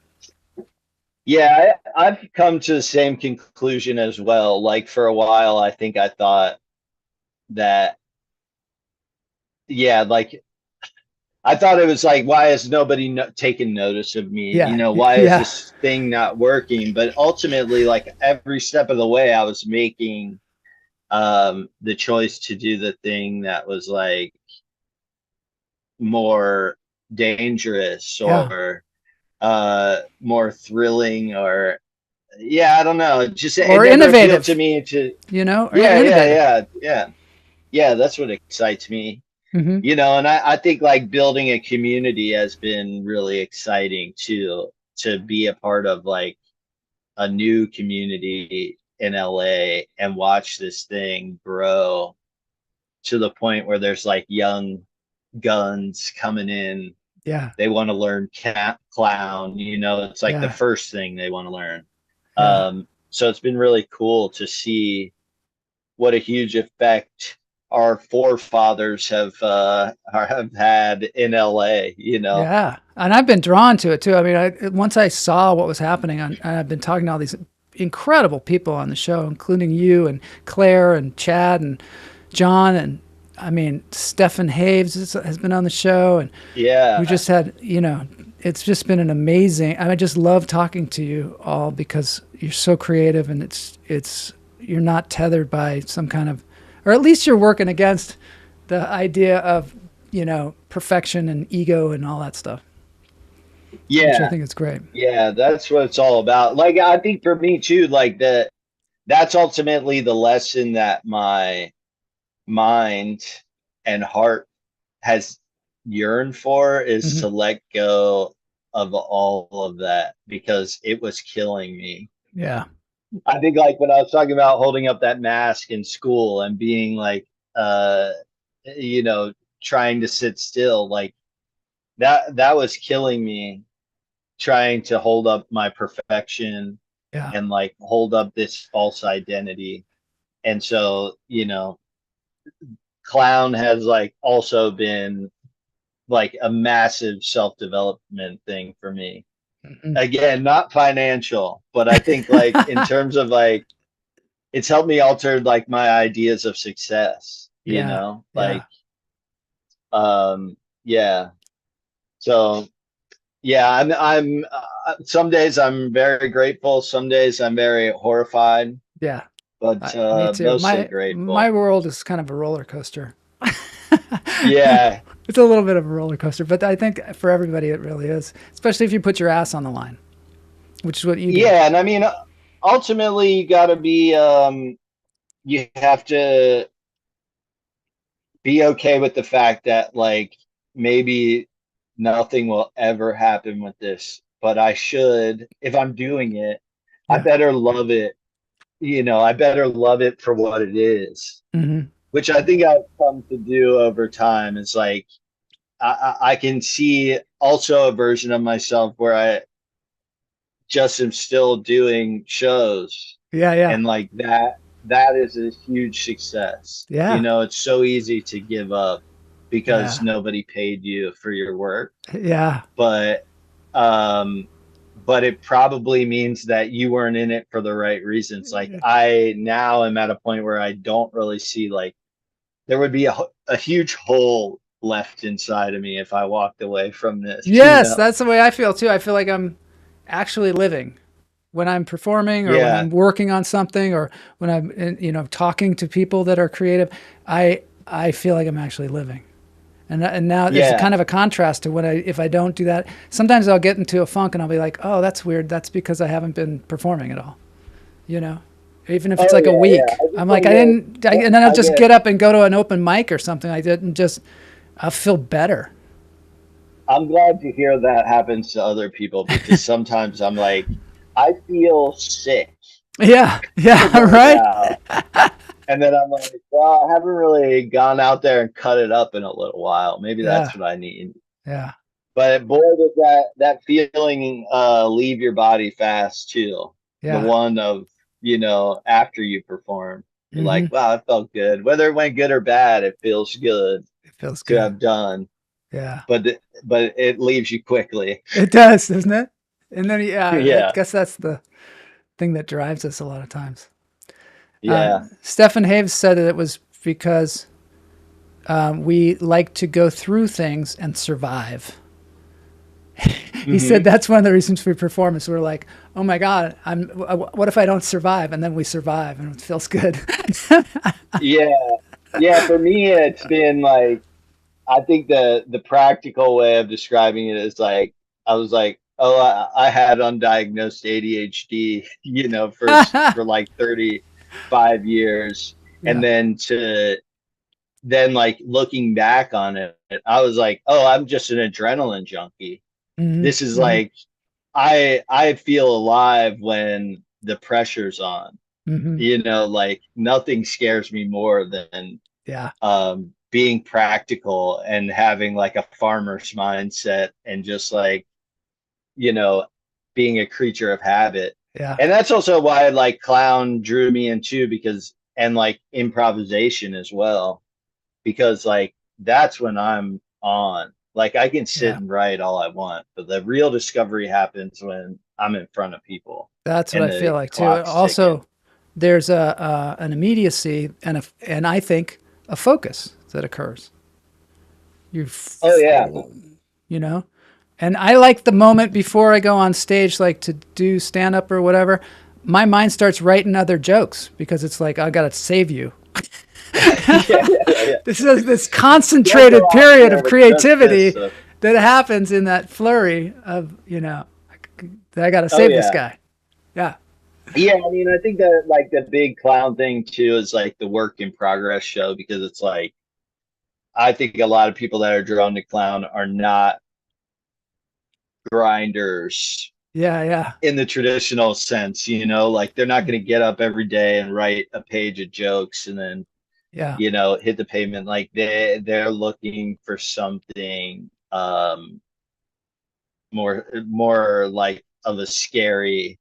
[SPEAKER 6] Yeah, I've come to the same conclusion as well. Like for a while, I think I thought that, yeah, like I thought it was like, why is nobody taking notice of me? You
[SPEAKER 4] Yeah.
[SPEAKER 6] know, why is
[SPEAKER 4] Yeah.
[SPEAKER 6] this thing not working? But ultimately, like every step of the way, I was making the choice to do the thing that was like more dangerous
[SPEAKER 4] Yeah.
[SPEAKER 6] or more thrilling, or yeah, I don't know. It
[SPEAKER 4] Or
[SPEAKER 6] never appealed
[SPEAKER 4] innovative,
[SPEAKER 6] to me to,
[SPEAKER 4] you know, or
[SPEAKER 6] yeah, yeah,
[SPEAKER 4] innovative.
[SPEAKER 6] yeah, yeah. Yeah, that's what excites me.
[SPEAKER 4] Mm-hmm.
[SPEAKER 6] You know, and I think like building a community has been really exciting too, to be a part of like a new community in LA and watch this thing grow to the point where there's like young guns coming in.
[SPEAKER 4] Yeah.
[SPEAKER 6] They want to learn clown, you know, it's like the
[SPEAKER 4] Yeah.
[SPEAKER 6] first thing they want to learn.
[SPEAKER 4] Yeah.
[SPEAKER 6] So it's been really cool to see what a huge effect our forefathers have had in LA, you know.
[SPEAKER 4] Yeah, and I've been drawn to it too. I mean, once I saw what was happening, and I've been talking to all these incredible people on the show, including you and Claire and Chad and John, and I mean, Stefan Haves has been on the show, and
[SPEAKER 6] Yeah.
[SPEAKER 4] we just had, you know, it's just been an amazing. I just love talking to you all because you're so creative, and you're not tethered by some kind of, or at least you're working against the idea of, you know, perfection and ego and all that stuff.
[SPEAKER 6] Yeah.
[SPEAKER 4] Which I think is great.
[SPEAKER 6] Yeah, that's what it's all about. Like I think for me too, like that's ultimately the lesson that my mind and heart has yearned for, is
[SPEAKER 4] Mm-hmm.
[SPEAKER 6] to let go of all of that, because it was killing me.
[SPEAKER 4] Yeah.
[SPEAKER 6] I think like when I was talking about holding up that mask in school and being like, uh, you know, trying to sit still, like that was killing me, trying to hold up my perfection
[SPEAKER 4] Yeah.
[SPEAKER 6] and like hold up this false identity. And so, you know, clown has like also been like a massive self-development thing for me.
[SPEAKER 4] Mm-hmm.
[SPEAKER 6] Again, not financial, but I think like in terms of like, it's helped me alter like my ideas of success, you
[SPEAKER 4] Yeah.
[SPEAKER 6] know,
[SPEAKER 4] Yeah.
[SPEAKER 6] like, yeah. So Yeah, I'm some days I'm very grateful, some days I'm very horrified,
[SPEAKER 4] Yeah,
[SPEAKER 6] but
[SPEAKER 4] me too.
[SPEAKER 6] mostly
[SPEAKER 4] My
[SPEAKER 6] grateful.
[SPEAKER 4] world is kind of a roller coaster.
[SPEAKER 6] Yeah.
[SPEAKER 4] It's a little bit of a roller coaster, but I think for everybody it really is, especially if you put your ass on the line, which is what you do.
[SPEAKER 6] Yeah, and I mean ultimately you got to be you have to be okay with the fact that like maybe nothing will ever happen with this, but I should, if I'm doing it, I
[SPEAKER 4] Yeah.
[SPEAKER 6] better love it. I better love it for what it is,
[SPEAKER 4] Hmm.
[SPEAKER 6] which I think I've come to do over time. Is like I can see also a version of myself where I just am still doing shows,
[SPEAKER 4] Yeah, yeah,
[SPEAKER 6] and like that is a huge success.
[SPEAKER 4] yeah,
[SPEAKER 6] It's so easy to give up because
[SPEAKER 4] yeah,
[SPEAKER 6] nobody paid you for your work,
[SPEAKER 4] yeah,
[SPEAKER 6] but um but it probably means that you weren't in it for the right reasons. Like I now am at a point where I don't really see like there would be a huge hole left inside of me if I walked away from this,
[SPEAKER 4] yes. That's the way I feel too. I feel like I'm actually living when I'm performing or when
[SPEAKER 6] Yeah,
[SPEAKER 4] I'm working on something or when I'm, talking to people that are creative. I feel like I'm actually living. And now there's a
[SPEAKER 6] yeah.
[SPEAKER 4] kind of a contrast to if I don't do that. Sometimes I'll get into a funk and I'll be like, oh, that's weird. That's because I haven't been performing at all. You know, even if it's
[SPEAKER 6] Oh
[SPEAKER 4] like a
[SPEAKER 6] yeah, yeah.
[SPEAKER 4] week,
[SPEAKER 6] I just
[SPEAKER 4] I'm like,
[SPEAKER 6] don't get.
[SPEAKER 4] and then I'll
[SPEAKER 6] I
[SPEAKER 4] just
[SPEAKER 6] get.
[SPEAKER 4] get up and go to an open mic or something like that, and I'll feel better.
[SPEAKER 6] I'm glad to hear that happens to other people because sometimes I'm like, I feel sick
[SPEAKER 4] Yeah, yeah,
[SPEAKER 6] right
[SPEAKER 4] right.
[SPEAKER 6] now. And then I'm like, well, I haven't really gone out there and cut it up in a little while. Maybe
[SPEAKER 4] Yeah,
[SPEAKER 6] that's what I need.
[SPEAKER 4] yeah,
[SPEAKER 6] But boy, does that feeling leave your body fast too. The
[SPEAKER 4] yeah.
[SPEAKER 6] one of, after you perform, you're
[SPEAKER 4] Hmm.
[SPEAKER 6] like, wow, it felt good. Whether it went good or bad, it feels good
[SPEAKER 4] It feels
[SPEAKER 6] to
[SPEAKER 4] good.
[SPEAKER 6] have done.
[SPEAKER 4] Yeah,
[SPEAKER 6] But it leaves you quickly.
[SPEAKER 4] it does, doesn't it? And then, yeah, I
[SPEAKER 6] Yeah.
[SPEAKER 4] guess that's the thing that drives us a lot of times.
[SPEAKER 6] Yeah.
[SPEAKER 4] Stephen Haves said that it was because we like to go through things and survive. He said
[SPEAKER 6] Hmm.
[SPEAKER 4] that's one of the reasons we perform is we're like, oh my God, what if I don't survive? And then we survive and it feels good.
[SPEAKER 6] Yeah. Yeah. For me, it's been like, I think the practical way of describing it is like I was like, oh, I had undiagnosed ADHD, for like 35 years, and
[SPEAKER 4] Yeah.
[SPEAKER 6] then like looking back on it, I was like, oh, I'm just an adrenaline junkie.
[SPEAKER 4] Hmm.
[SPEAKER 6] This is
[SPEAKER 4] Hmm.
[SPEAKER 6] like I feel alive when the pressure's on.
[SPEAKER 4] Hmm.
[SPEAKER 6] Like nothing scares me more than
[SPEAKER 4] Yeah.
[SPEAKER 6] being practical and having like a farmer's mindset and just like, you know, being a creature of habit.
[SPEAKER 4] Yeah.
[SPEAKER 6] And that's also why like clown drew me in too, because, and like improvisation as well, because like that's when I'm on. Like I can sit
[SPEAKER 4] Yeah.
[SPEAKER 6] and write all I want, but the real discovery happens when I'm in front of people
[SPEAKER 4] That's what
[SPEAKER 6] and
[SPEAKER 4] I feel
[SPEAKER 6] the
[SPEAKER 4] like too.
[SPEAKER 6] clock's ticking.
[SPEAKER 4] Also, there's an immediacy and I think a focus that occurs. You
[SPEAKER 6] Oh yeah.
[SPEAKER 4] you know, and I like the moment before I go on stage, like to do stand up or whatever. My mind starts writing other jokes because it's like I gotta save you.
[SPEAKER 6] Yeah, yeah, yeah.
[SPEAKER 4] This is this
[SPEAKER 6] Don't go
[SPEAKER 4] concentrated
[SPEAKER 6] out
[SPEAKER 4] period
[SPEAKER 6] there
[SPEAKER 4] of
[SPEAKER 6] with just this.
[SPEAKER 4] creativity that happens in that flurry of that I gotta
[SPEAKER 6] Oh
[SPEAKER 4] save this
[SPEAKER 6] yeah.
[SPEAKER 4] guy. Yeah.
[SPEAKER 6] Yeah, I mean, I think that like the big clown thing too is like the work in progress show because it's like I think a lot of people that are drawn to clown are not grinders
[SPEAKER 4] Yeah. Yeah.
[SPEAKER 6] in the traditional sense, like they're not going to get up every day and write a page of jokes and then,
[SPEAKER 4] Yeah.
[SPEAKER 6] hit the pavement. Like they're looking for something more like of a scary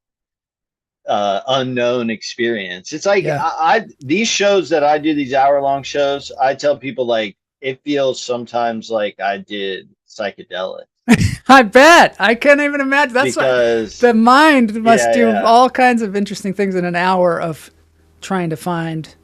[SPEAKER 6] unknown experience. It's like
[SPEAKER 4] Yeah.
[SPEAKER 6] these shows that I do, these hour-long shows, I tell people like it feels sometimes like I did psychedelic
[SPEAKER 4] I bet. I can't even imagine. That's why
[SPEAKER 6] because
[SPEAKER 4] the mind must
[SPEAKER 6] yeah,
[SPEAKER 4] do
[SPEAKER 6] yeah,
[SPEAKER 4] all kinds of interesting things in an hour of trying to find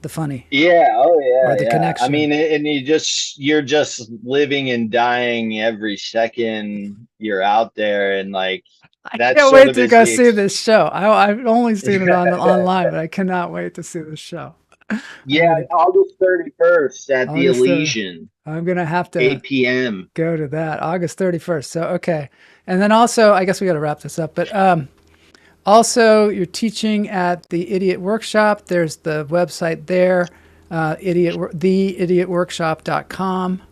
[SPEAKER 4] the funny.
[SPEAKER 6] Yeah. Oh yeah.
[SPEAKER 4] Or the connection.
[SPEAKER 6] I mean, and you're just living and dying every second you're out there, and like
[SPEAKER 4] I
[SPEAKER 6] that
[SPEAKER 4] can't
[SPEAKER 6] sort
[SPEAKER 4] wait
[SPEAKER 6] of
[SPEAKER 4] to
[SPEAKER 6] is
[SPEAKER 4] go
[SPEAKER 6] the
[SPEAKER 4] see this show. I've only seen it online, but I cannot wait to see this show.
[SPEAKER 6] Yeah, August 31st at the
[SPEAKER 4] August 30th.
[SPEAKER 6] Elysian,
[SPEAKER 4] I'm gonna have to
[SPEAKER 6] 8 p.m.
[SPEAKER 4] go to that August 31st. So okay, and then also I guess we got to wrap this up, but also you're teaching at the Idiot Workshop. There's the website there, theidiotworkshop.com.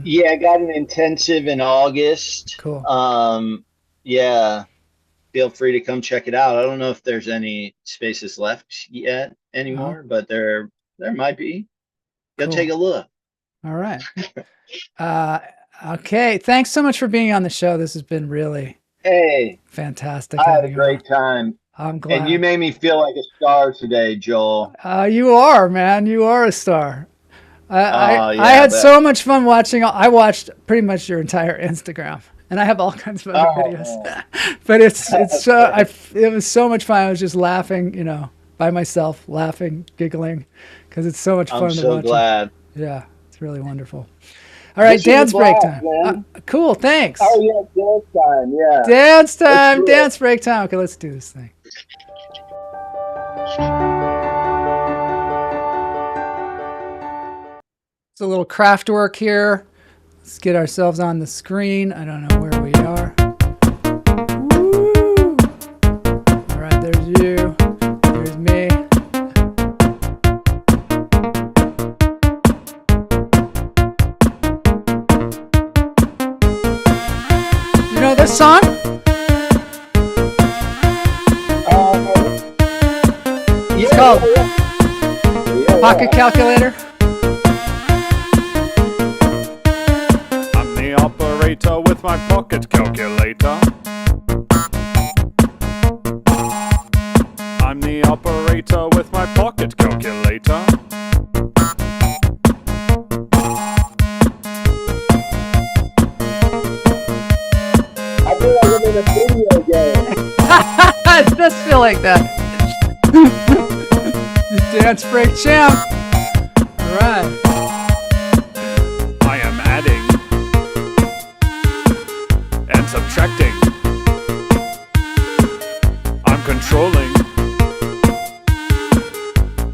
[SPEAKER 6] Yeah, I got an intensive in August.
[SPEAKER 4] Cool.
[SPEAKER 6] Yeah, feel free to come check it out. I don't know if there's any spaces left yet anymore, but there might be. Go
[SPEAKER 4] Cool.
[SPEAKER 6] take a look.
[SPEAKER 4] All right. Okay. Thanks so much for being on the show. This has been really fantastic.
[SPEAKER 6] I had a great time.
[SPEAKER 4] I'm glad.
[SPEAKER 6] And you made me feel like a star today, Joel.
[SPEAKER 4] You are, man. You are a star. I had so much fun watching. I watched pretty much your entire Instagram, and I have all kinds of other videos. But it was so much fun. I was just laughing, by myself, laughing, giggling, because it's so much fun to watch.
[SPEAKER 6] I'm so glad.
[SPEAKER 4] Yeah, it's really wonderful. All right, dance break time. Cool, thanks.
[SPEAKER 6] Oh yeah, dance time. Yeah.
[SPEAKER 4] Dance time. Dance break time. Okay, let's do this thing. It's a little craft work here. Let's get ourselves on the screen. I don't know where we are. Woo! All right, there's you. There's me. You know this song? It's called Pocket Calculator.
[SPEAKER 9] I'm the operator with my pocket calculator. I'm the operator with my pocket calculator.
[SPEAKER 6] I feel like I'm in a video game.
[SPEAKER 4] It does feel like that. The dance break champ. All right.
[SPEAKER 9] I am adding and subtracting. I'm controlling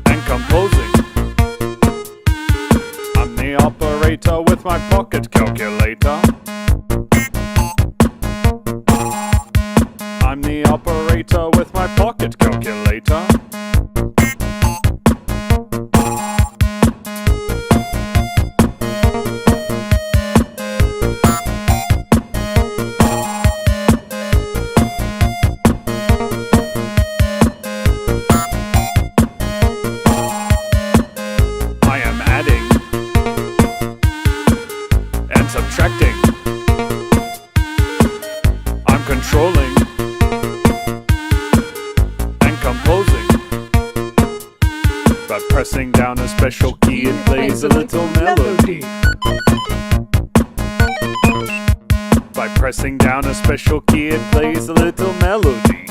[SPEAKER 9] and composing. I'm the operator with my pocket calculator. I'm the operator with my pocket calculator. I am adding and subtracting. I'm controlling and composing. By pressing down a special key, it plays a little melody. By pressing down a special key, it plays a little melody.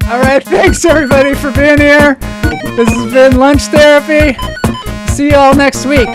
[SPEAKER 4] All right, thanks everybody for being here. This has been Lunch Therapy. See you all next week.